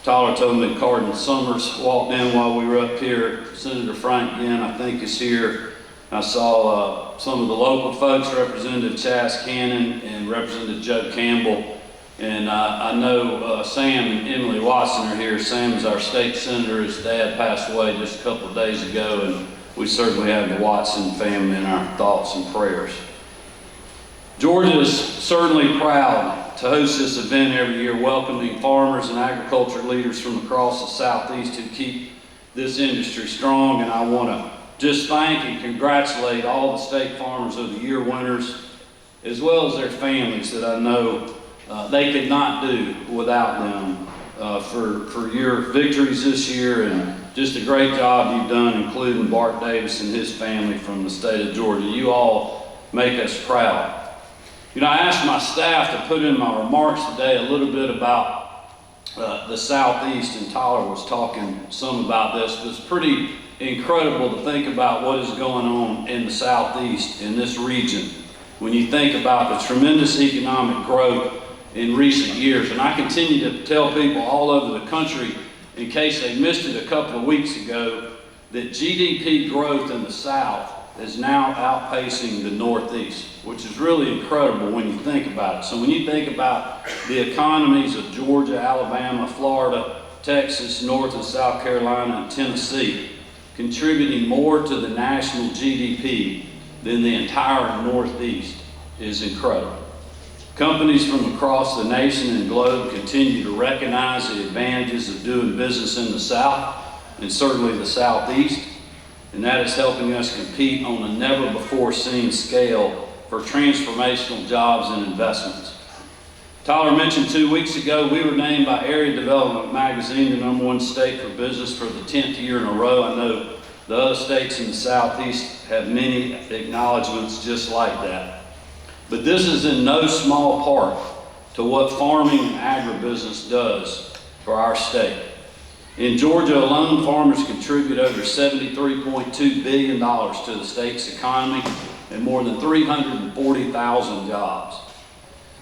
[SPEAKER 7] Tyler told me Cardin Summers walked in while we were up here. Senator Frank Ginn, I think, is here. I saw some of the local folks, Representative Chas Cannon and Representative Joe Campbell. And I know Sam and Emily Watson are here. Sam is our state senator. His dad passed away just a couple of days ago, and we certainly have the Watson family in our thoughts and prayers. Georgia is certainly proud to host this event every year, welcoming farmers and agriculture leaders from across the Southeast who keep this industry strong. And I want to just thank and congratulate all the State Farmers of the Year winners, as well as their families that I know they could not do without them for your victories this year, and just a great job you've done, including Bart Davis and his family from the state of Georgia. You all make us proud. You know, I asked my staff to put in my remarks today a little bit about the Southeast, and Tyler was talking some about this, but it's pretty incredible to think about what is going on in the Southeast, in this region, when you think about the tremendous economic growth in recent years. And I continue to tell people all over the country, in case they missed it a couple of weeks ago, that GDP growth in the South is now outpacing the Northeast, which is really incredible when you think about it. So when you think about the economies of Georgia, Alabama, Florida, Texas, North and South Carolina, and Tennessee contributing more to the national GDP than the entire Northeast is incredible. Companies from across the nation and globe continue to recognize the advantages of doing business in the South, and certainly the Southeast, and that is helping us compete on a never-before-seen scale for transformational jobs and investments. Tyler mentioned 2 weeks ago, we were named by Area Development Magazine the #1 state for business for the 10th year in a row. I know the other states in the Southeast have many acknowledgments just like that. But this is in no small part to what farming and agribusiness does for our state. In Georgia alone, farmers contribute over $73.2 billion to the state's economy and more than 340,000 jobs.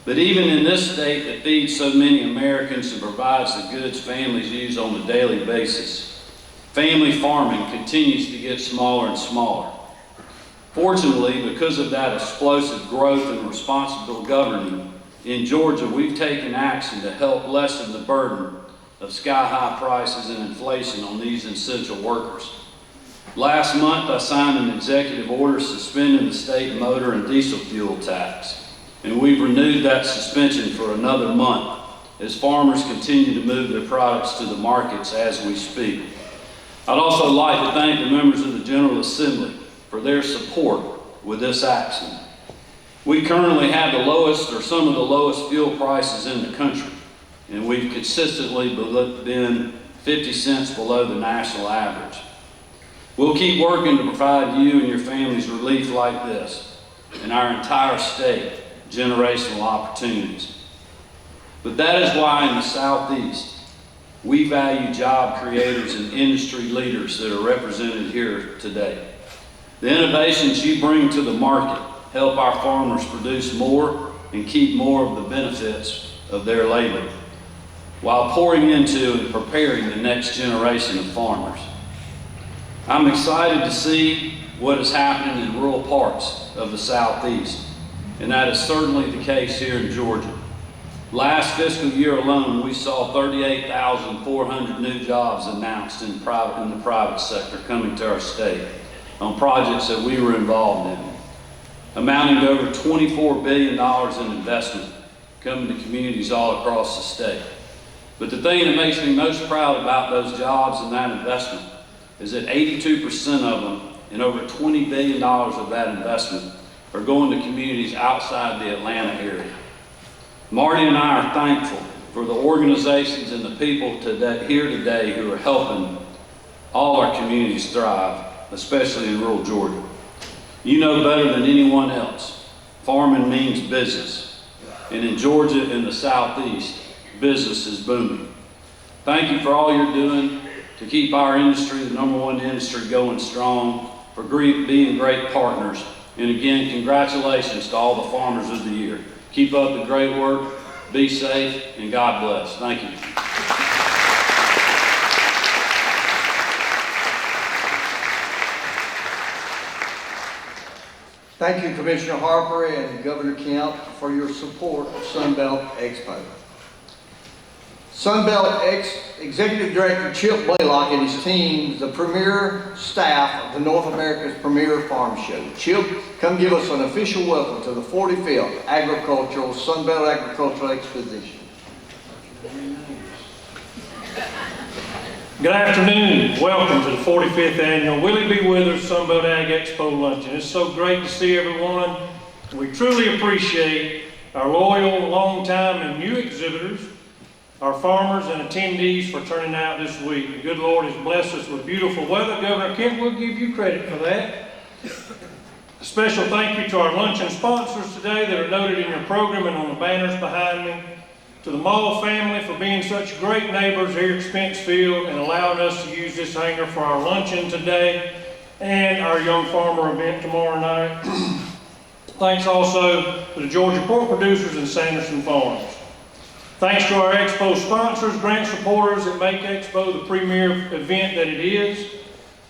[SPEAKER 7] But even in this state that feeds so many Americans and provides the goods families use on a daily basis, family farming continues to get smaller and smaller. Fortunately, because of that explosive growth and responsible governing, in Georgia we've taken action to help lessen the burden of sky-high prices and inflation on these essential workers. Last month, I signed an executive order suspending the state motor and diesel fuel tax. And we've renewed that suspension for another month as farmers continue to move their products to the markets as we speak. I'd also like to thank the members of the General Assembly for their support with this action. We currently have the lowest or some of the lowest fuel prices in the country, and we've consistently been 50 cents below the national average. We'll keep working to provide you and your families relief like this in our entire state. Generational opportunities. But that is why in the Southeast, we value job creators and industry leaders that are represented here today. The innovations you bring to the market help our farmers produce more and keep more of the benefits of their labor, while pouring into and preparing the next generation of farmers. I'm excited to see what is happening in rural parts of the Southeast. And that is certainly the case here in Georgia. Last fiscal year alone, we saw 38,400 new jobs announced in the private sector coming to our state on projects that we were involved in, amounting to over $24 billion in investment coming to communities all across the state. But the thing that makes me most proud about those jobs and that investment is that 82% of them, and over $20 billion of that investment, are going to communities outside the Atlanta area. Marty and I are thankful for the organizations and the people here today who are helping all our communities thrive, especially in rural Georgia. You know better than anyone else, farming means business. And in Georgia and the Southeast, business is booming. Thank you for all you're doing to keep our industry, the #1 industry, going strong, for being great partners. And again, congratulations to all the farmers of the year. Keep up the great work, be safe, and God bless. Thank you.
[SPEAKER 1] Thank you, Commissioner Harper and Governor Kemp, for your support of Sunbelt Expo. Sunbelt Executive Director Chip Blaylock and his team, the premier staff of the North America's premier farm show. Chip, come give us an official welcome to the 45th Sunbelt Agricultural Exposition.
[SPEAKER 8] Good afternoon. Welcome to the 45th Annual Willie B. Withers Sunbelt Ag Expo Luncheon. It's so great to see everyone. We truly appreciate our loyal, long-time, and new exhibitors, our farmers and attendees for turning out this week. The good Lord has blessed us with beautiful weather. Governor Kemp will give you credit for that. A special thank you to our luncheon sponsors today that are noted in your program and on the banners behind me. To the Mall family for being such great neighbors here at Spencefield and allowing us to use this hangar for our luncheon today and our Young Farmer event tomorrow night. Thanks also to the Georgia Pork Producers and Sanderson Farms. Thanks to our Expo sponsors, grant supporters that make Expo the premier event that it is.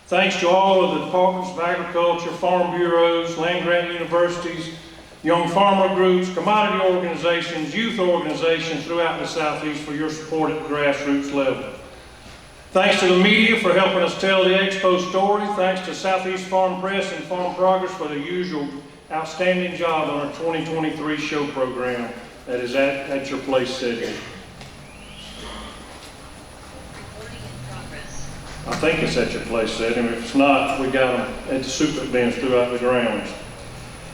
[SPEAKER 8] Thanks to all of the Departments of Agriculture, Farm Bureaus, land-grant universities, young farmer groups, commodity organizations, youth organizations throughout the Southeast for your support at the grassroots level. Thanks to the media for helping us tell the Expo story. Thanks to Southeast Farm Press and Farm Progress for the usual outstanding job on our 2023 show program that is at your place setting. I think it's at your place setting. If it's not, we got them at the super bins throughout the grounds.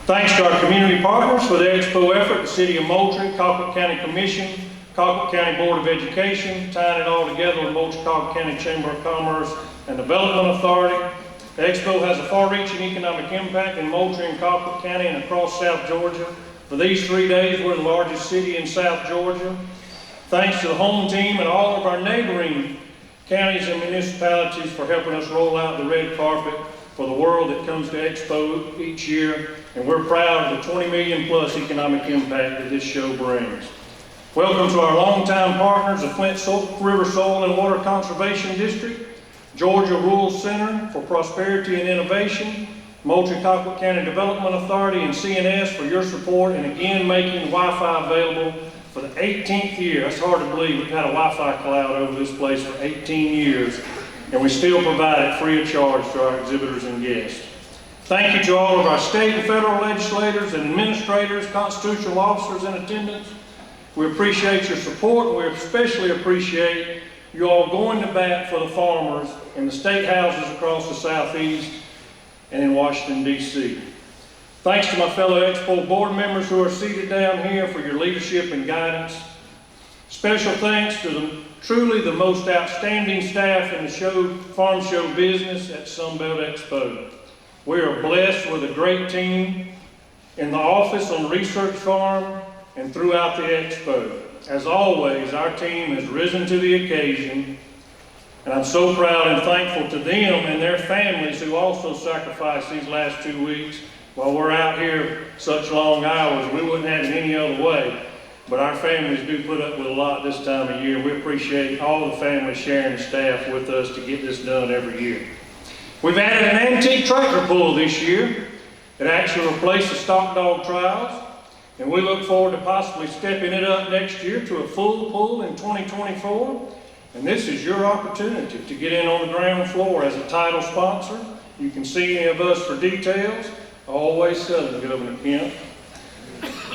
[SPEAKER 8] Thanks to our community partners for their Expo effort, the City of Moultrie, Colquitt County Commission, Colquitt County Board of Education, tying it all together with Moultrie-Colquitt County Chamber of Commerce and Development Authority. The Expo has a far-reaching economic impact in Moultrie and Colquitt County and across South Georgia. For these 3 days, we're the largest city in South Georgia. Thanks to the home team and all of our neighboring counties and municipalities for helping us roll out the red carpet for the world that comes to Expo each year, and we're proud of the 20 million plus economic impact that this show brings. Welcome to our longtime partners, the Flint River Soil and Water Conservation District, Georgia Rural Center for Prosperity and Innovation, Moultrie-Colquitt County Development Authority, and CNS for your support and again making Wi-Fi available for the 18th year. That's hard to believe. We've had a Wi-Fi cloud over this place for 18 years, and we still provide it free of charge to our exhibitors and guests. Thank you to all of our state and federal legislators and administrators, constitutional officers in attendance. We appreciate your support, and we especially appreciate you all going to bat for the farmers in the state houses across the Southeast and in Washington, D.C. Thanks to my fellow Expo board members who are seated down here for your leadership and guidance. Special thanks to truly the most outstanding staff in the farm show business at Sunbelt Expo. We are blessed with a great team in the office, on the research farm, and throughout the Expo. As always, our team has risen to the occasion, and I'm so proud and thankful to them and their families who also sacrificed these last 2 weeks. While we're out here such long hours, we wouldn't have it any other way. But our families do put up with a lot this time of year. We appreciate all the families sharing the staff with us to get this done every year. We've added an antique tractor pull this year. It actually replaced the stock dog trials. And we look forward to possibly stepping it up next year to a full pull in 2024. And this is your opportunity to get in on the ground floor as a title sponsor. You can see any of us for details. Always Southern, Governor Kemp.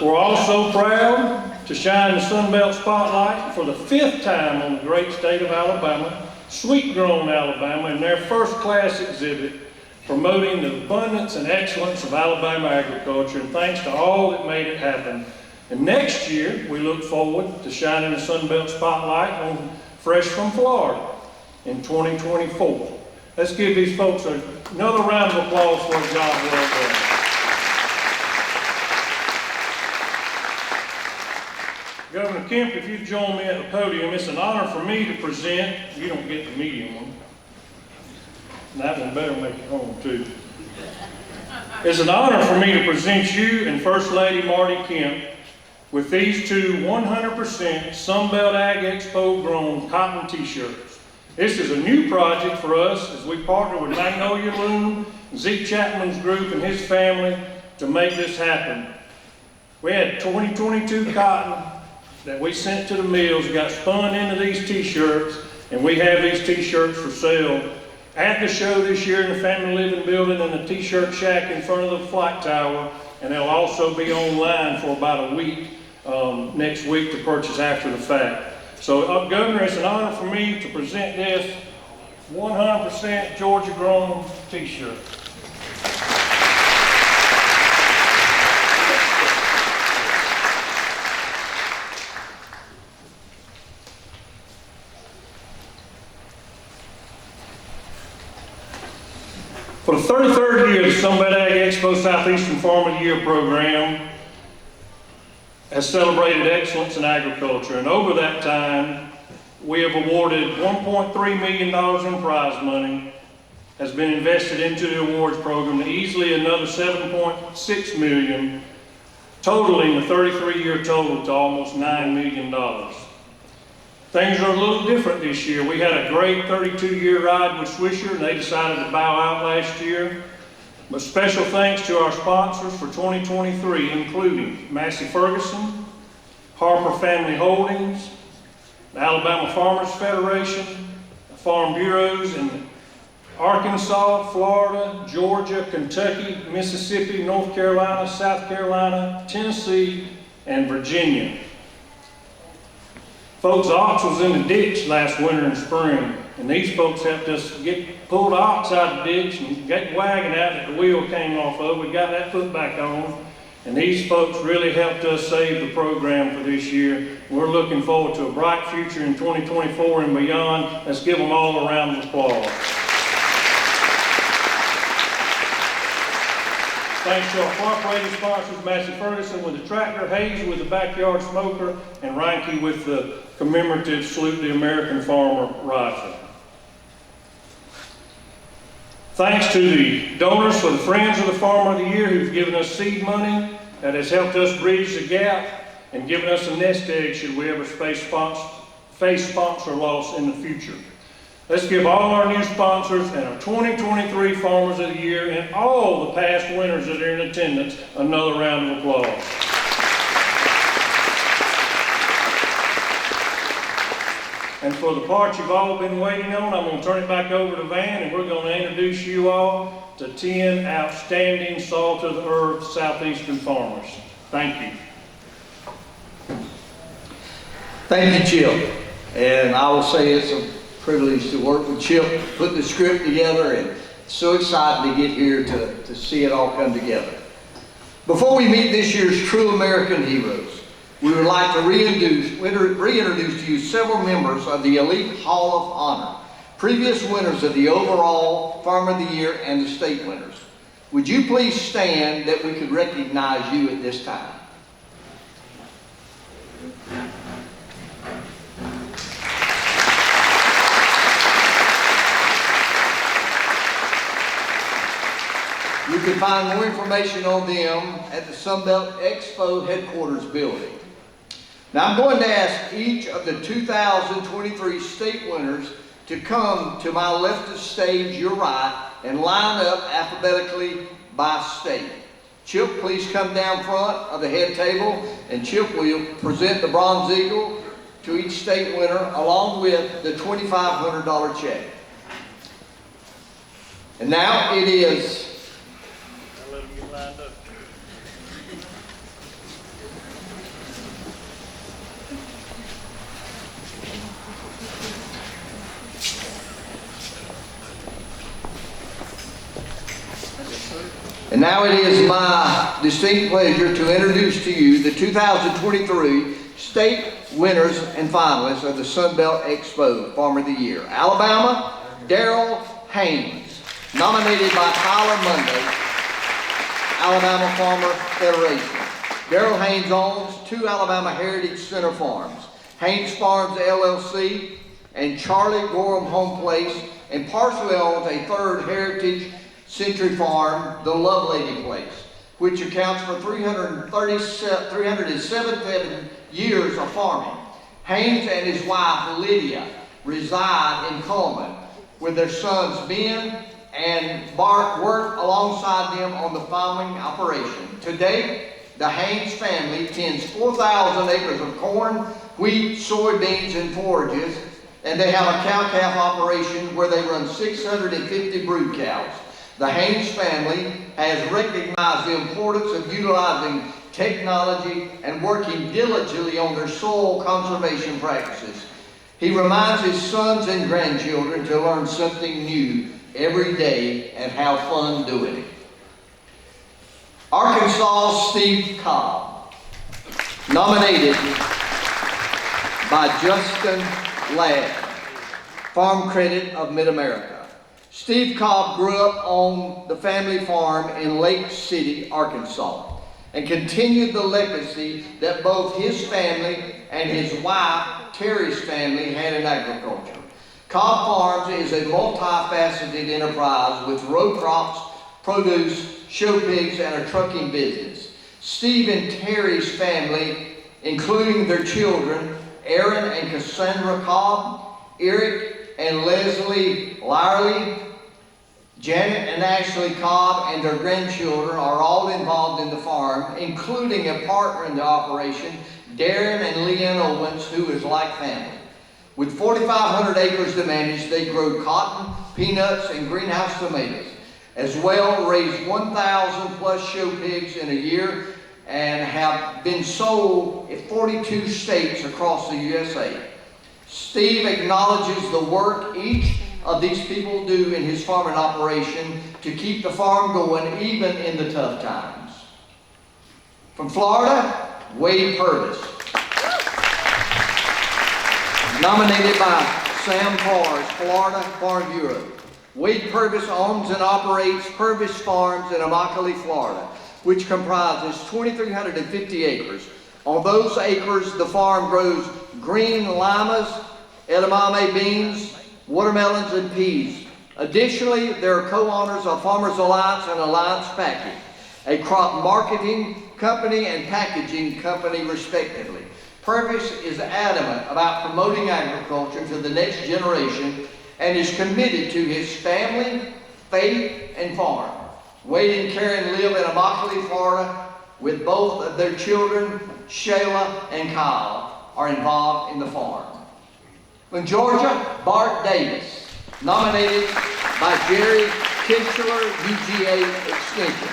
[SPEAKER 8] We're also proud to shine the Sunbelt spotlight for the 5th time on the great state of Alabama, Sweet Grown Alabama, in their first-class exhibit promoting the abundance and excellence of Alabama agriculture, and thanks to all that made it happen. And next year, we look forward to shining the Sunbelt spotlight on Fresh from Florida in 2024. Let's give these folks another round of applause for a job well done. Governor Kemp, if you'd join me at the podium, it's an honor for me to present. You don't get the medium one. And that one better make it home too. It's an honor for me to present you and First Lady Marty Kemp with these two 100% Sunbelt Ag Expo grown cotton t-shirts. This is a new project for us as we partner with Magnolia Loom, Zeke Chapman's group and his family to make this happen. We had 2022 cotton that we sent to the mills, got spun into these t-shirts, and we have these t-shirts for sale at the show this year in the Family Living Building and the T-shirt shack in front of the flight tower, and they'll also be online for about a week next week to purchase after the fact. So, Governor, it's an honor for me to present this 100% Georgia grown t-shirt. For the 33rd year, the Sunbelt Ag Expo Southeastern Farm of the Year program has celebrated excellence in agriculture, and over that time, we have awarded $1.3 million in prize money, has been invested into the awards program, and easily another $7.6 million, totaling the 33-year total to almost $9 million. Things are a little different this year. We had a great 32-year ride with Swisher, and they decided to bow out last year. But special thanks to our sponsors for 2023, including Massey Ferguson, Harper Family Holdings, the Alabama Farmers Federation, the Farm Bureaus in Arkansas, Florida, Georgia, Kentucky, Mississippi, North Carolina, South Carolina, Tennessee, and Virginia. Folks, the ox was in the ditch last winter and spring, and these folks helped us pull the ox out of the ditch and get the wagon out that the wheel came off of. We got that put back on, and these folks really helped us save the program for this year. We're looking forward to a bright future in 2024 and beyond. Let's give them all a round of applause. Thanks to our cooperating sponsors, Massey Ferguson with the tractor, Hayes with the backyard smoker, and Reinke with the commemorative Salute the American Farmer rifle. Thanks to the donors for the Friends of the Farmer of the Year who've given us seed money that has helped us bridge the gap and given us a nest egg should we ever face sponsor loss in the future. Let's give all our new sponsors and our 2023 Farmers of the Year and all the past winners that are in attendance another round of applause. And for the part you've all been waiting on, I'm going to turn it back over to Van, and we're going to introduce you all to 10 outstanding salt of the earth Southeastern farmers. Thank you.
[SPEAKER 1] Thank you, Chip. And I will say it's a privilege to work with Chip, put the script together, and so excited to get here to see it all come together. Before we meet this year's true American heroes, we would like to reintroduce to you several members of the Elite Hall of Honor, previous winners of the overall Farmer of the Year and the state winners. Would you please stand that we could recognize you at this time? You can find more information on them at the Sunbelt Expo headquarters building. Now I'm going to ask each of the 2023 state winners to come to my left of stage, your right, and line up alphabetically by state. Chip, please come down front of the head table, and Chip will present the Bronze Eagle to each state winner along with the $2,500 check. And now it is my distinct pleasure to introduce to you the 2023 state winners and finalists of the Sunbelt Expo Farmer of the Year. Alabama, Darrell Haynes, nominated by Tyler Monday, Alabama Farmer Federation. Darrell Haynes owns 2 Alabama Heritage Center farms, Haynes Farms LLC and Charlie Gorham Home Place, and partially owns a 3rd Heritage Century Farm, the Lovelady Place, which accounts for 307 years of farming. Haynes and his wife Lydia reside in Coleman, with their sons Ben and Bart work alongside them on the farming operation. Today, the Haynes family tends 4,000 acres of corn, wheat, soybeans, and forages, and they have a cow-calf operation where they run 650 brood cows. The Haynes family has recognized the importance of utilizing technology and working diligently on their soil conservation practices. He reminds his sons and grandchildren to learn something new every day and have fun doing it. Arkansas Steve Cobb, nominated by Justin Ladd, Farm Credit of Mid-America. Steve Cobb grew up on the family farm in Lake City, Arkansas, and continued the legacy that both his family and his wife, Terry's family, had in agriculture. Cobb Farms is a multifaceted enterprise with row crops, produce, show pigs, and a trucking business. Steve and Terry's family, including their children, Aaron and Cassandra Cobb, Eric and Leslie Lyerly, Janet and Ashley Cobb, and their grandchildren are all involved in the farm, including a partner in the operation, Darren and Leanne Owens, who is like family. With 4,500 acres to manage, they grow cotton, peanuts, and greenhouse tomatoes. As well, raise 1,000 plus show pigs in a year and have been sold in 42 states across the USA. Steve acknowledges the work each of these people do in his farming operation to keep the farm going even in the tough times. From Florida, Wade Purvis. Nominated by Sam Farr's Florida Farm Bureau. Wade Purvis owns and operates Purvis Farms in Immokalee, Florida, which comprises 2,350 acres. On those acres, the farm grows green limas, edamame beans, watermelons, and peas. Additionally, they are co-owners of Farmers Alliance and Alliance Packing, a crop marketing company and packaging company respectively. Purvis is adamant about promoting agriculture to the next generation and is committed to his family, faith, and farm. Wade and Karen live in Immokalee, Florida, with both of their children, Shayla and Kyle, are involved in the farm. In Georgia, Bart Davis, nominated by Jerry Kinchler, UGA Extension.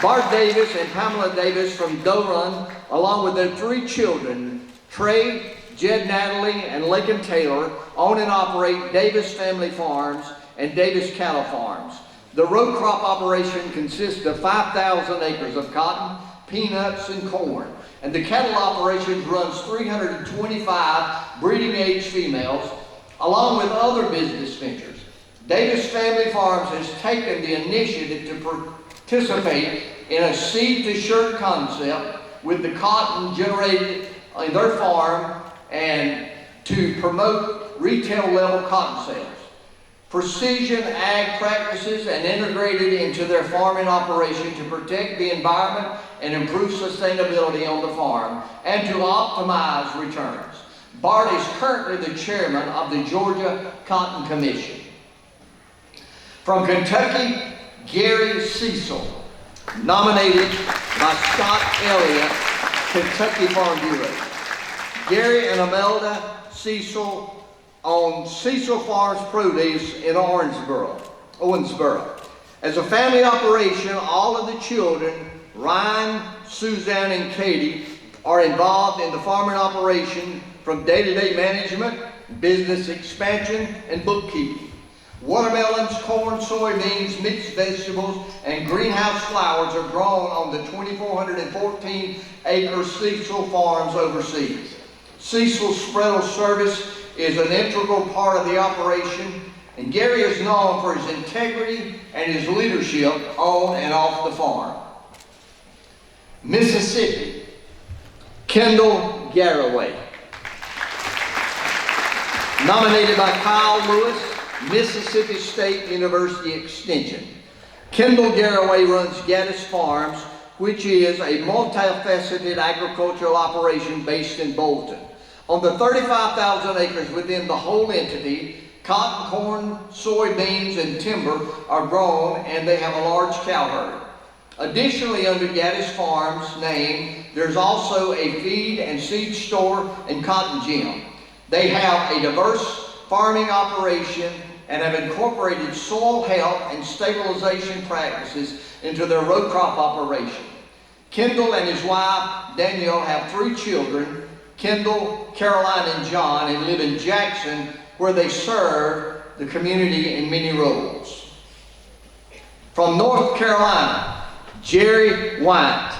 [SPEAKER 1] Bart Davis and Pamela Davis from Doe Run, along with their 3 children, Trey, Jed Natalie, and Lakin Taylor, own and operate Davis Family Farms and Davis Cattle Farms. The row crop operation consists of 5,000 acres of cotton, peanuts, and corn, and the cattle operation runs 325 breeding age females, along with other business ventures. Davis Family Farms has taken the initiative to participate in a seed-to-shirt concept with the cotton generated in their farm and to promote retail-level cotton sales. Precision ag practices and integrated into their farming operation to protect the environment and improve sustainability on the farm and to optimize returns. Bart is currently the chairman of the Georgia Cotton Commission. From Kentucky, Gary Cecil, nominated by Scott Elliott, Kentucky Farm Bureau. Gary and Imelda Cecil own Cecil Farms Produce in Owensboro. As a family operation, all of the children, Ryan, Suzanne, and Katie, are involved in the farming operation from day-to-day management, business expansion, and bookkeeping. Watermelons, corn, soybeans, mixed vegetables, and greenhouse flowers are grown on the 2,414-acre Cecil Farms overseas. Cecil's spreadal service is an integral part of the operation, and Gary is known for his integrity and his leadership on and off the farm. Mississippi, Kendall Garraway, nominated by Kyle Lewis, Mississippi State University Extension. Kendall Garraway runs Gaddis Farms, which is a multifaceted agricultural operation based in Bolton. On the 35,000 acres within the whole entity, cotton, corn, soybeans, and timber are grown, and they have a large cow herd. Additionally, under Gaddis Farms name, there's also a feed and seed store and cotton gin. They have a diverse farming operation and have incorporated soil health and stabilization practices into their row crop operation. Kendall and his wife, Danielle, have 3 children, Kendall, Caroline, and John, and live in Jackson, where they serve the community in many roles. From North Carolina, Jerry White,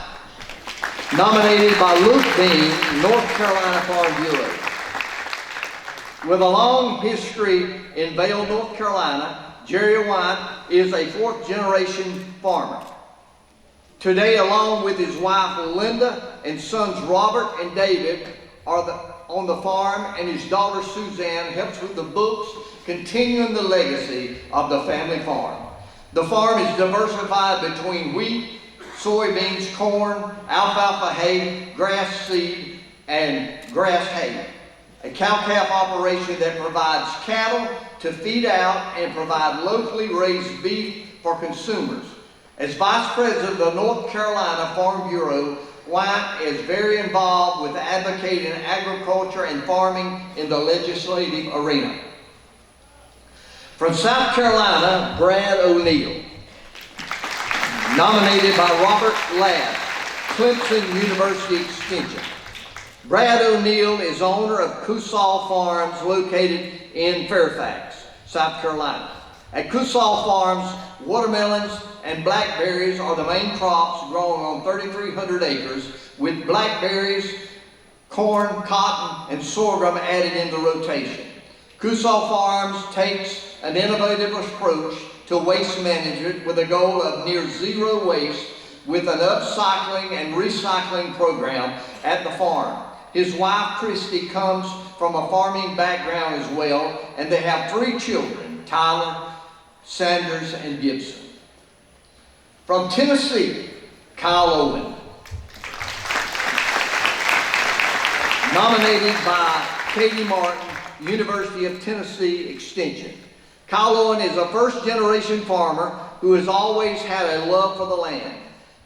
[SPEAKER 1] nominated by Luke Bean, North Carolina Farm Bureau. With a long history in Vail, North Carolina, Jerry White is a 4th-generation farmer. Today, along with his wife Linda and sons Robert and David, are on the farm, and his daughter Suzanne helps with the books, continuing the legacy of the family farm. The farm is diversified between wheat, soybeans, corn, alfalfa hay, grass seed, and grass hay. A cow-calf operation that provides cattle to feed out and provide locally raised beef for consumers. As Vice President of the North Carolina Farm Bureau, White is very involved with advocating agriculture and farming in the legislative arena. From South Carolina, Brad O'Neill, nominated by Robert Ladd, Clemson University Extension. Brad O'Neill is owner of Kusal Farms located in Fairfax, South Carolina. At Kusal Farms, watermelons and blackberries are the main crops grown on 3,300 acres, with blackberries, corn, cotton, and sorghum added into rotation. Kusal Farms takes an innovative approach to waste management with a goal of near zero waste with an upcycling and recycling program at the farm. His wife, Christy, comes from a farming background as well, and they have 3 children, Tyler, Sanders, and Gibson. From Tennessee, Kyle Owen. Nominated by Katie Martin, University of Tennessee Extension. Kyle Owen is a first-generation farmer who has always had a love for the land.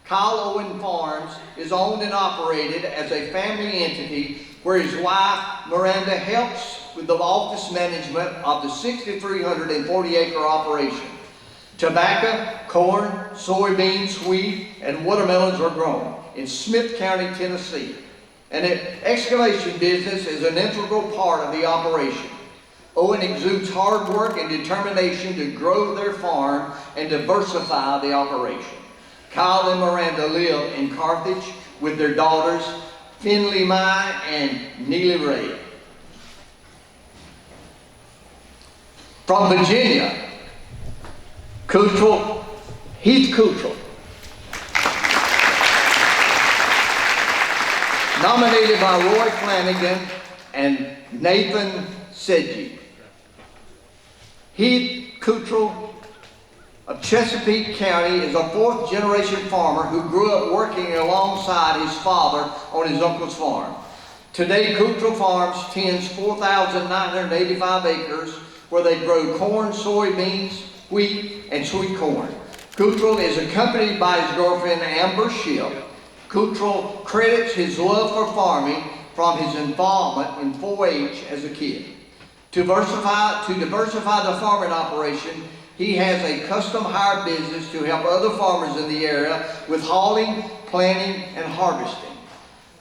[SPEAKER 1] Kyle Owen Farms is owned and operated as a family entity where his wife, Miranda, helps with the office management of the 6,340-acre operation. Tobacco, corn, soybeans, wheat, and watermelons are grown in Smith County, Tennessee. And the excavation business is an integral part of the operation. Owen exudes hard work and determination to grow their farm and diversify the operation. Kyle and Miranda live in Carthage with their daughters, Finley Mai and Neely Ray. From Virginia, Heath Cottrell. Nominated by Roy Flanagan and Nathan Sedgey. Heath Cottrell of Chesapeake County is a fourth-generation farmer who grew up working alongside his father on his uncle's farm. Today, Cottrell Farms tends 4,985 acres where they grow corn, soybeans, wheat, and sweet corn. Cottrell is accompanied by his girlfriend, Amber Shipp. Cottrell credits his love for farming from his involvement in 4-H as a kid. To diversify the farming operation, he has a custom hire business to help other farmers in the area with hauling, planting, and harvesting.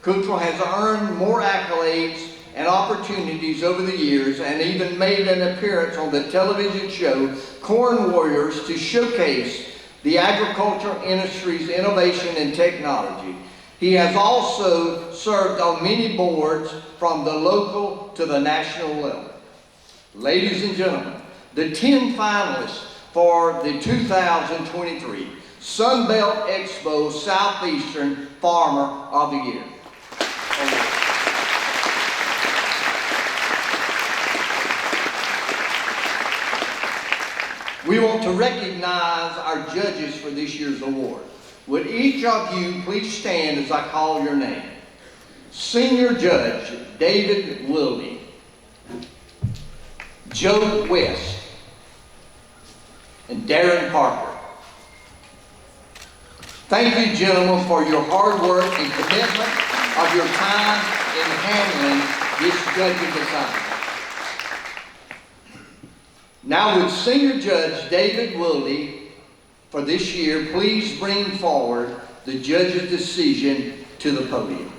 [SPEAKER 1] Cottrell has earned more accolades and opportunities over the years and even made an appearance on the television show Corn Warriors to showcase the agriculture industry's innovation and technology. He has also served on many boards from the local to the national level. Ladies and gentlemen, the 10 finalists for the 2023 Sunbelt Expo Southeastern Farmer of the Year. We want to recognize our judges for this year's award. Would each of you please stand as I call your name? Senior Judge David Wilde, Joe West, and Darren Parker. Thank you, gentlemen, for your hard work and commitment of your time in handling this judging assignment. Now would Senior Judge David Wilde for this year please bring forward the judge's decision to the podium.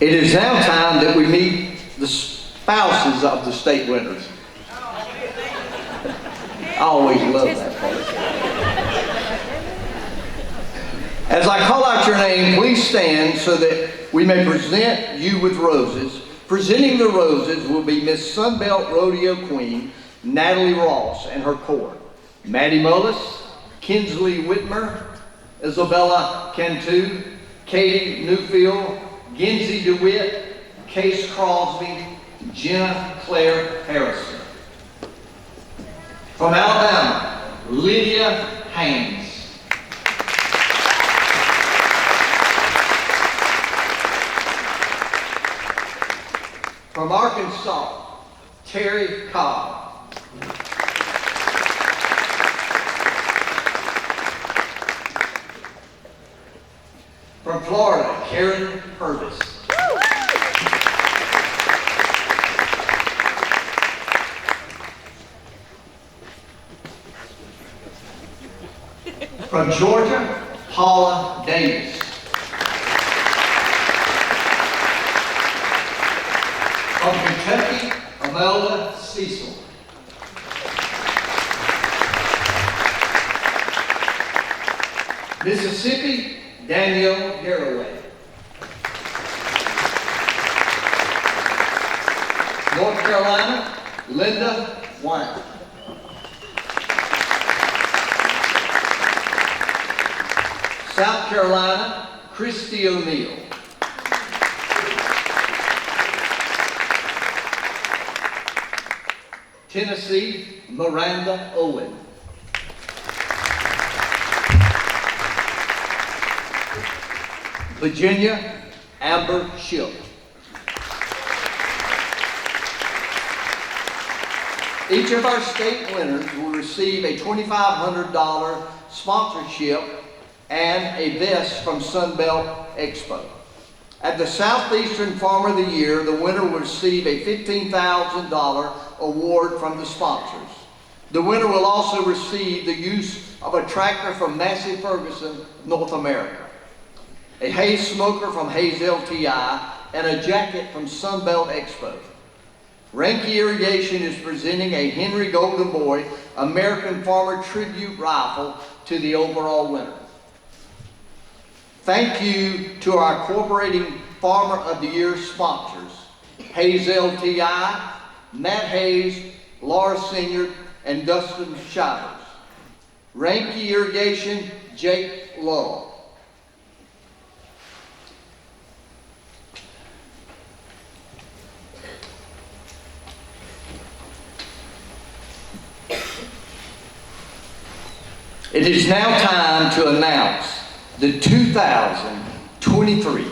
[SPEAKER 1] It is now time that we meet the spouses of the state winners. I always love that part. As I call out your name, please stand so that we may present you with roses. Presenting the roses will be Miss Sunbelt Rodeo Queen, Natalie Ross, and her court. Maddie Mullis, Kinsley Whitmer, Isabella Cantu, Katie Newfield, Genzie DeWitt, Case Crosby, Jenna Claire Harrison. From Alabama, Lydia Haynes. From Arkansas, Terry Cobb. From Florida, Karen Purvis. From Georgia, Paula Davis. From Kentucky, Amelda Cecil. Mississippi, Daniel Garraway. North Carolina, Linda Wine. South Carolina, Christy O'Neill. Tennessee, Miranda Owen. Virginia, Amber Schill. Each of our state winners will receive a $2,500 sponsorship and a vest from Sunbelt Expo. At the Southeastern Farmer of the Year, the winner will receive a $15,000 award from the sponsors. The winner will also receive the use of a tractor from Massey Ferguson, North America, a hay smoker from Hayes LTI, and a jacket from Sunbelt Expo. Ranky Irrigation is presenting a Henry Golden Boy American Farmer Tribute Rifle to the overall winner. Thank you to our Cooperating Farmer of the Year sponsors, Hayes LTI, Matt Hayes, Laura Senior, and Dustin Shivers. Ranky Irrigation, Jake Lowell. It is now time to announce the 2023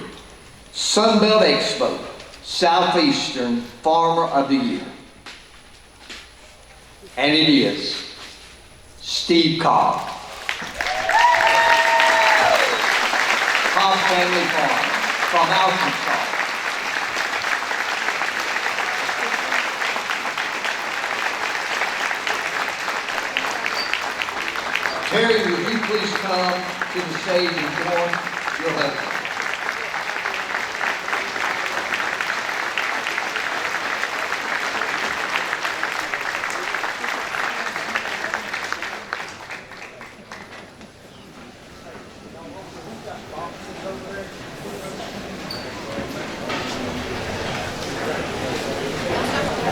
[SPEAKER 1] Sunbelt Expo Southeastern Farmer of the Year. And it is Steve Cobb. Cobb Family Farm from Arkansas. Terry, would you please come to the stage and join your husband?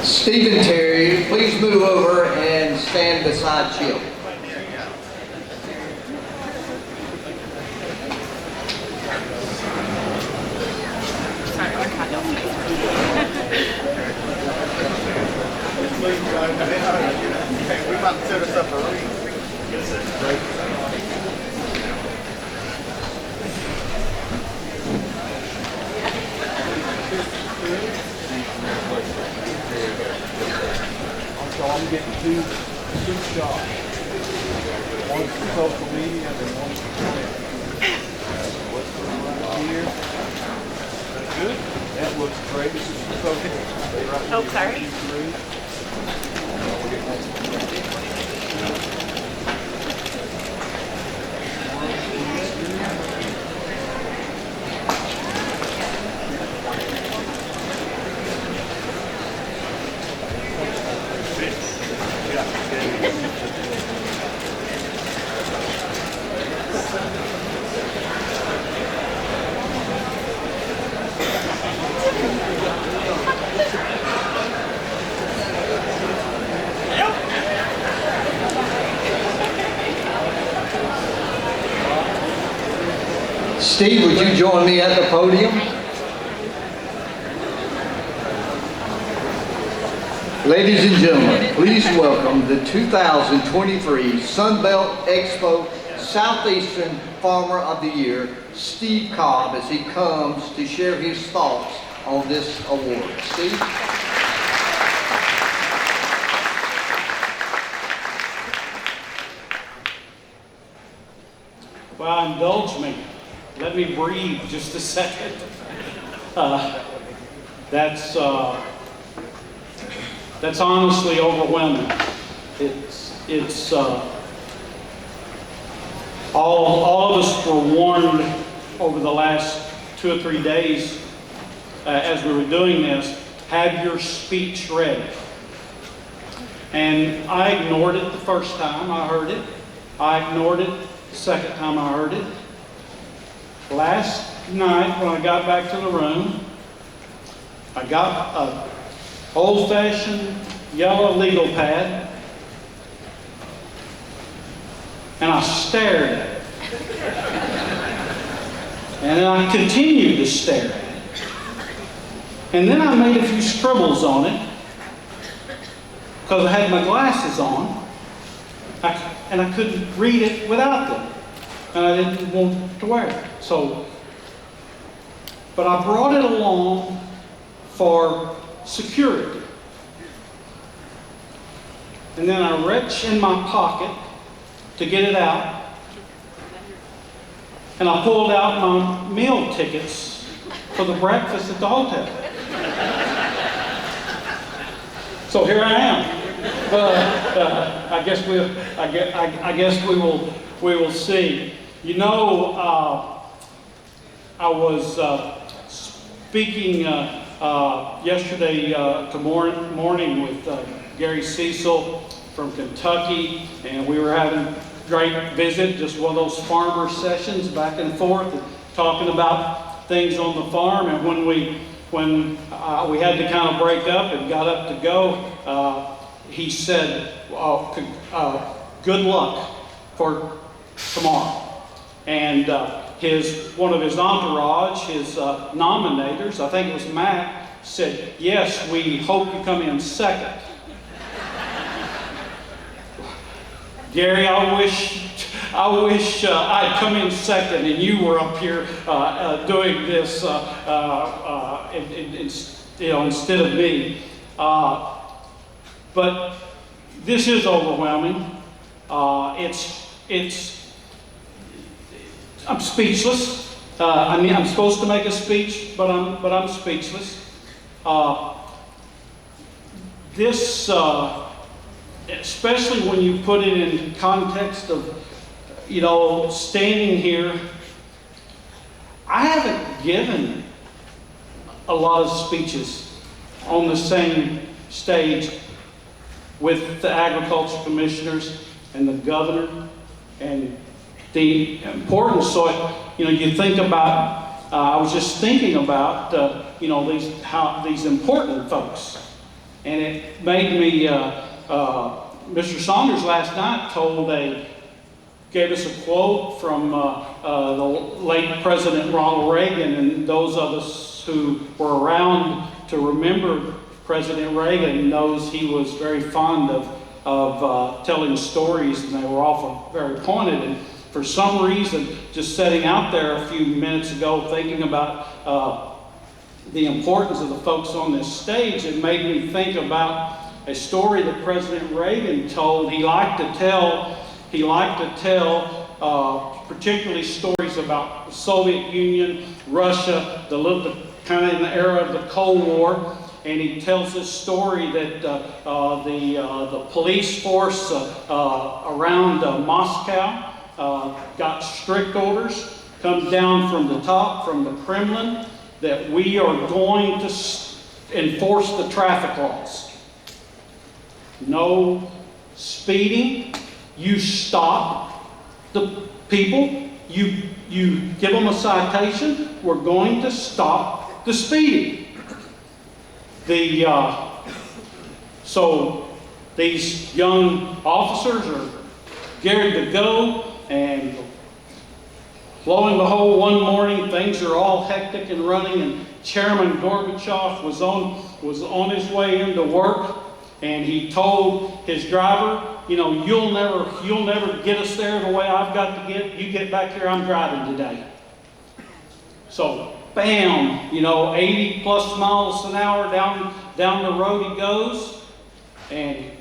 [SPEAKER 1] Steve and Terry, please move over and stand beside Chip.
[SPEAKER 9] We about to set us up a ring. So I'm getting two shots. One for social media and then one for print. What's right here? That's good. That looks great. This is for social.
[SPEAKER 10] Oh, sorry.
[SPEAKER 1] Steve, would you join me at the podium? Ladies and gentlemen, please welcome the 2023 Sunbelt Expo Southeastern Farmer of the Year, Steve Cobb, as he comes to share his thoughts on this award. Steve?
[SPEAKER 7] Well, indulge me. Let me breathe just a second. That's honestly overwhelming. It's all of us were warned over the last 2 or 3 days as we were doing this, have your speech ready. And I ignored it the first time I heard it. I ignored it the second time I heard it. last night when I got back to the room, I got a old-fashioned yellow legal pad, and I stared at it. And then I continued to stare at it. And then I made a few scribbles on it, because I had my glasses on, and I couldn't read it without them. And I didn't want to wear it. But I brought it along for security. And then I reached in my pocket to get it out. And I pulled out my meal tickets for the breakfast at the hotel. So here I am. I guess we will see. You know, I was speaking yesterday morning with Gary Cecil from Kentucky, and we were having a great visit, just one of those farmer sessions back and forth, talking about things on the farm. And when we had to kind of break up and got up to go, he said, good luck for tomorrow. And one of his entourage, his nominators, I think it was Matt, said, yes, we hope you come in second. Gary, I wish I'd come in second and you were up here doing this instead of me. But this is overwhelming. I'm speechless. I'm supposed to make a speech, but I'm speechless. This, especially when you put it in context of, standing here. I haven't given a lot of speeches on the same stage with the agriculture commissioners and the governor, and the importance. So, you think about, I was just thinking about, these important folks. And it made me, Mr. Saunders last night gave us a quote from the late President Ronald Reagan, and those of us who were around to remember President Reagan knows he was very fond of telling stories, and they were often very pointed. And for some reason, just sitting out there a few minutes ago thinking about the importance of the folks on this stage, it made me think about a story that President Reagan told. He liked to tell particularly stories about the Soviet Union, Russia, the kind of in the era of the Cold War. And he tells this story that the police force around Moscow got strict orders, comes down from the top, from the Kremlin, that we are going to enforce the traffic laws. No speeding. You stop the people. You give them a citation. We're going to stop the speeding. So these young officers are geared to go, and lo and behold, one morning things are all hectic and running, and Chairman Gorbachev was on his way into work, and he told his driver, you'll never get us there the way I've got to get. You get back here, I'm driving today. So bam, 80 plus miles an hour down the road he goes, and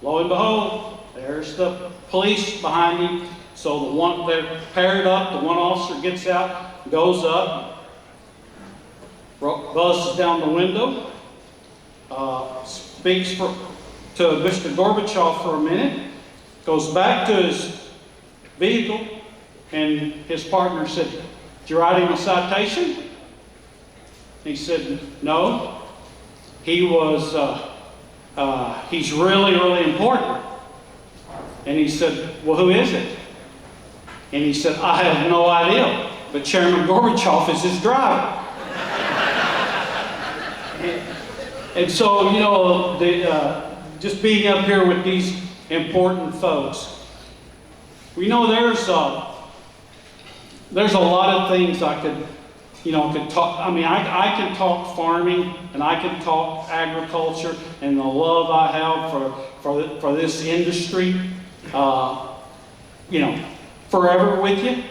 [SPEAKER 7] lo and behold, there's the police behind him. So they're paired up, the one officer gets out, goes up, buzzes down the window, speaks to Mr. Gorbachev for a minute, goes back to his vehicle, and his partner said, "Did you write him a citation?" He said, "No. He's really, really important." And he said, "Well, who is it?" And he said, "I have no idea. but Chairman Gorbachev is his driver. And so, you know, just being up here with these important folks, we know there's a lot of things I could talk. I mean, I can talk farming, and I can talk agriculture, and the love I have for this industry, you know, forever with you.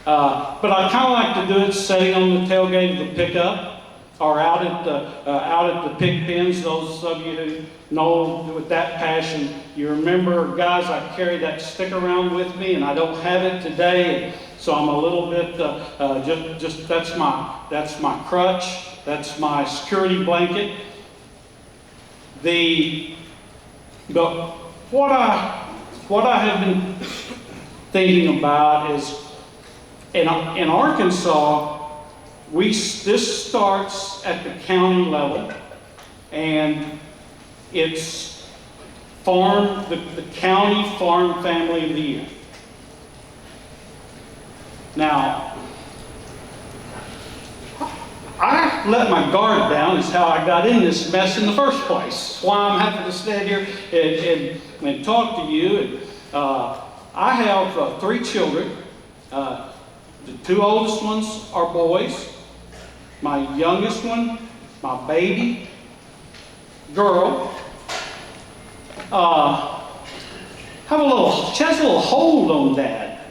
[SPEAKER 7] But I kind of like to do it sitting on the tailgate of the pickup, or out at the pig pens. Those of you who know with that passion, you remember, guys, I carry that stick around with me, and I don't have it today, so I'm a little bit just that's my crutch, that's my security blanket. But what I have been thinking about is in Arkansas. This starts at the county level, and it's the County Farm Family of the Year. Now, I let my guard down is how I got in this mess in the first place. That's why I'm happy to stand here and talk to you. And, I have 3 children. The 2 oldest ones are boys. My youngest one, my baby girl, she has a little hold on Dad.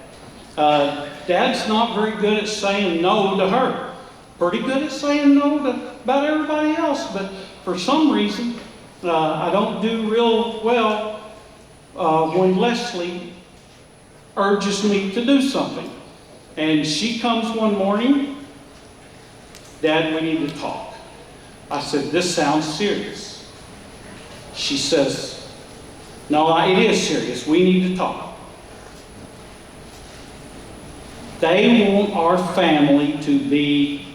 [SPEAKER 7] Dad's not very good at saying no to her. Pretty good at saying no to about everybody else, but for some reason, I don't do real well when Leslie urges me to do something. And she comes one morning, Dad, we need to talk. I said, this sounds serious. She says, no, it is serious. We need to talk. They want our family to be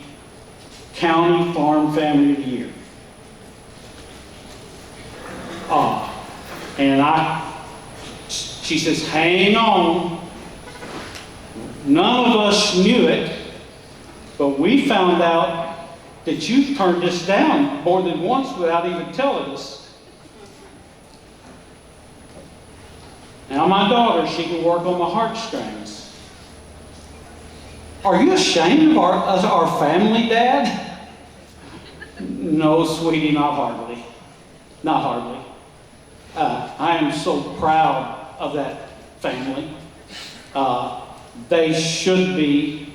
[SPEAKER 7] County Farm Family of the Year. She says, hang on. None of us knew it, but we found out that you've turned this down more than once without even telling us. Now my daughter, she can work on my heartstrings. Are you ashamed of our family, Dad? No, sweetie, not hardly. Not hardly. I am so proud of that family. They should be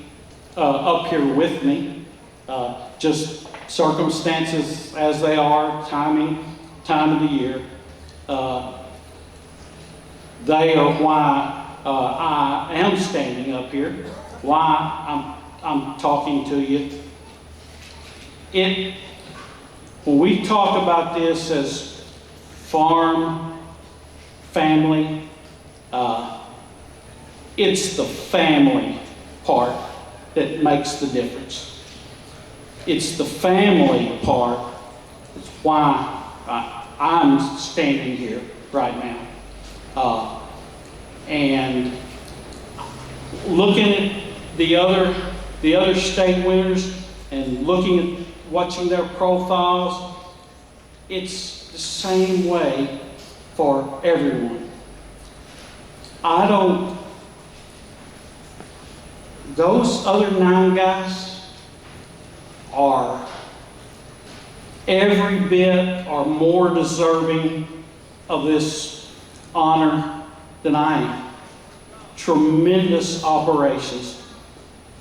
[SPEAKER 7] up here with me. Just circumstances as they are, time of the year. They are why I am standing up here, why I'm talking to you. When we talk about this as farm, family, it's the family part that makes the difference. It's the family part that's why I'm standing here right now. And looking at the other state winners and watching their profiles, it's the same way for everyone. Those other 9 guys are every bit or more deserving of this honor than I am. Tremendous operations.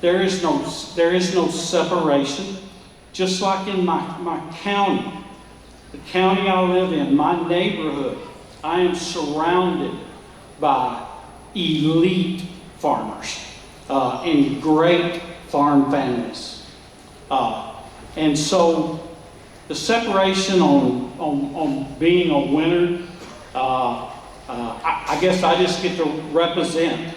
[SPEAKER 7] There is no separation. Just like in my county, the county I live in, my neighborhood, I am surrounded by elite farmers and great farm families. And so the separation on being a winner, I guess I just get to represent,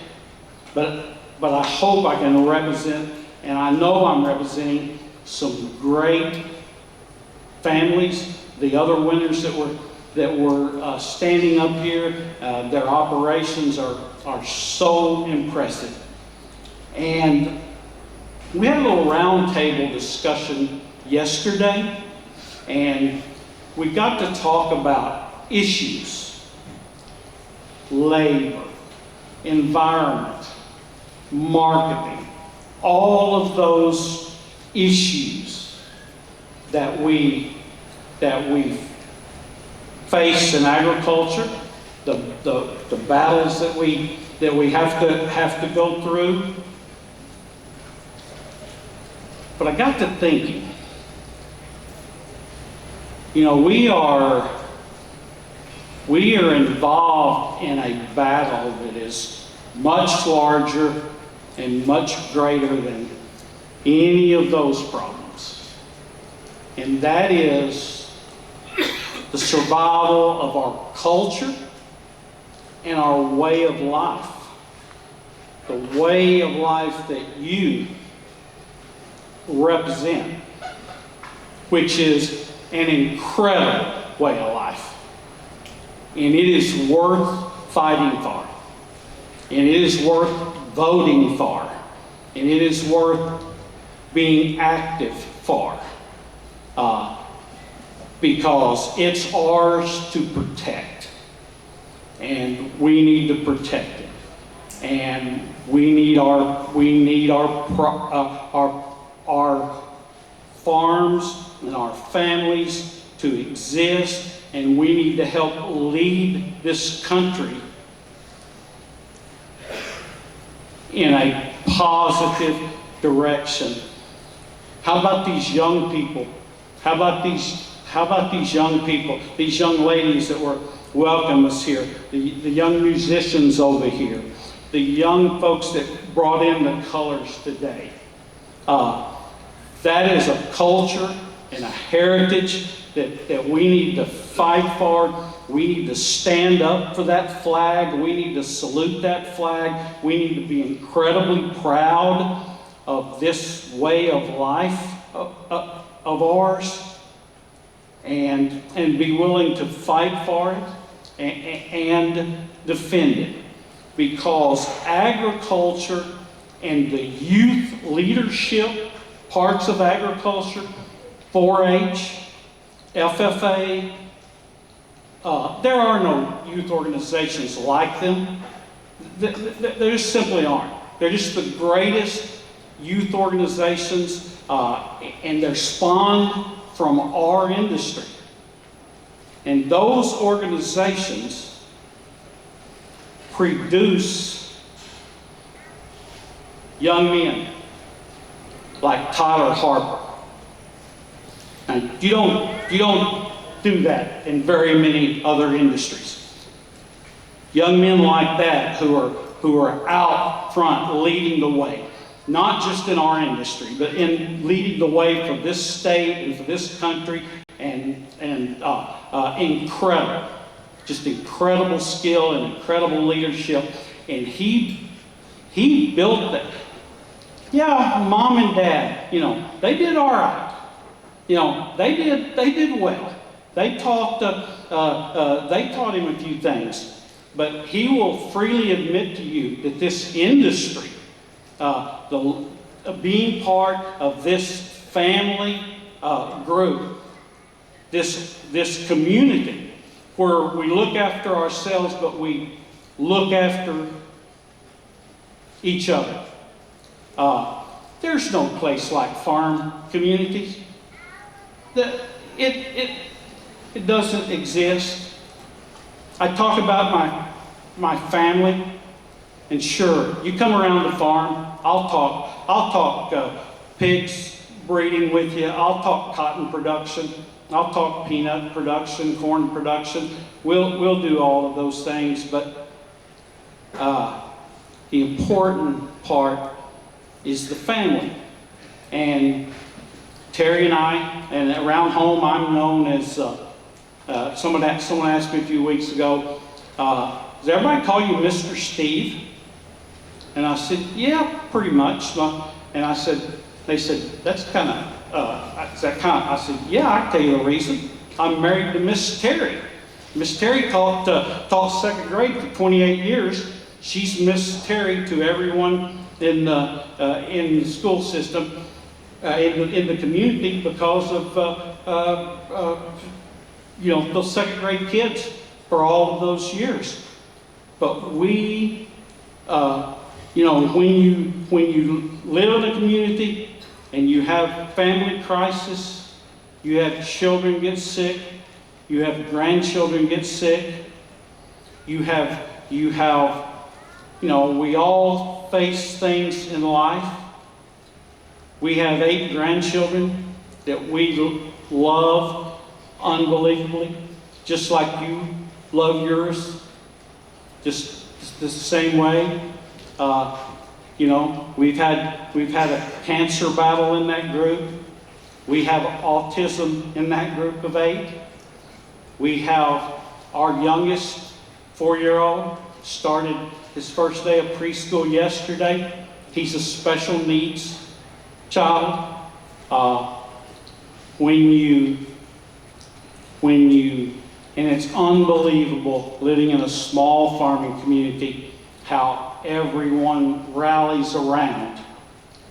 [SPEAKER 7] but I hope I can represent, and I know I'm representing some great families. The other winners that were standing up here, their operations are so impressive. And We had a little roundtable discussion yesterday, and we got to talk about issues, labor, environment, marketing, all of those issues that we face in agriculture, the battles that we have to go through. But I got to thinking, you know, we are involved in a battle that is much larger and much greater than any of those problems. And that is the survival of our culture and our way of life. The way of life that you represent, which is an incredible way of life. And it is worth fighting for. And it is worth voting for. And it is worth being active for. Because it's ours to protect. And we need to protect it. And we need our farms and our families to exist, and we need to help lead this country in a positive direction. How about these young people? How about these young people, these young ladies that were welcome us here, the young musicians over here, the young folks that brought in the colors today. That is a culture and a heritage that we need to fight for. We need to stand up for that flag. We need to salute that flag. We need to be incredibly proud of this way of life of ours, and be willing to fight for it and defend it. Because agriculture and the youth leadership parts of agriculture, 4-H, FFA, there are no youth organizations like them. There just simply aren't. They're just the greatest youth organizations, and they're spawned from our industry. And those organizations produce young men like Tyler Harper. And you don't do that in very many other industries. Young men like that who are out front leading the way, not just in our industry, but in leading the way for this state and for this country, and incredible, just incredible skill and incredible leadership. And he built that. Yeah, mom and dad, they did all right. They did well. They taught him a few things. But he will freely admit to you that this industry, being part of this family group, this community where we look after ourselves, but we look after each other. There's no place like farm communities. It doesn't exist. I talk about my family, and sure, you come around the farm, I'll talk pigs breeding with you. I'll talk cotton production. I'll talk peanut production, corn production. We'll do all of those things, but the important part is the family. And Terry and I, and around home, I'm known as, someone asked me a few weeks ago, does everybody call you Mr. Steve? And I said, yeah, pretty much. And they said, that's kind of, I said, yeah, I can tell you the reason. I'm married to Miss Terry. Miss Terry taught second grade for 28 years. She's Miss Terry to everyone in the school system, in the community because of you know, those second grade kids for all of those years. But we, you know, when you live in a community and you have family crisis, you have children get sick, you have grandchildren get sick, you know, we all face things in life. We have 8 grandchildren that we love unbelievably, just like you love yours, just the same way. You know, we've had a cancer battle in that group. We have autism in that group of 8. We have our youngest 4-year-old started his first day of preschool yesterday. He's a special needs child. And it's unbelievable living in a small farming community how everyone rallies around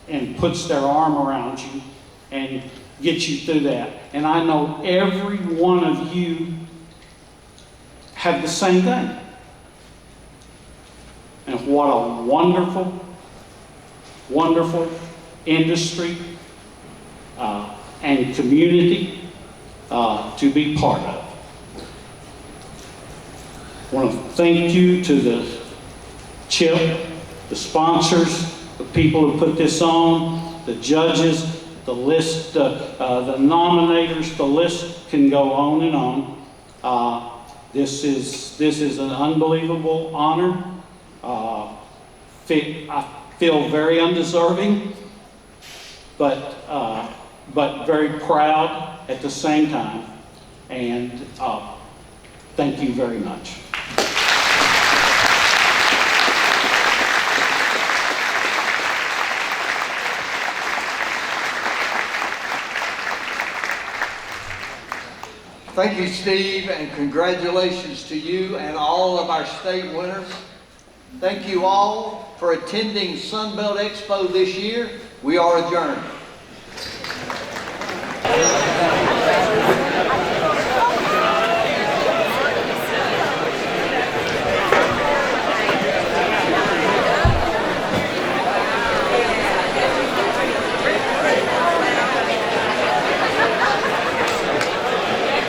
[SPEAKER 7] and puts their arm around you and gets you through that. And I know every one of you have the same thing. And what a wonderful, wonderful industry and community to be part of. I want to thank you to the CHIP, the sponsors, the people who put this on, the judges, the list, the nominators, the list can go on and on. This is an unbelievable honor. I feel very undeserving, but very proud at the same time. And thank you very much.
[SPEAKER 1] Thank you, Steve, and congratulations to you and all of our state winners. Thank you all for attending Sunbelt Expo this year. We are adjourned.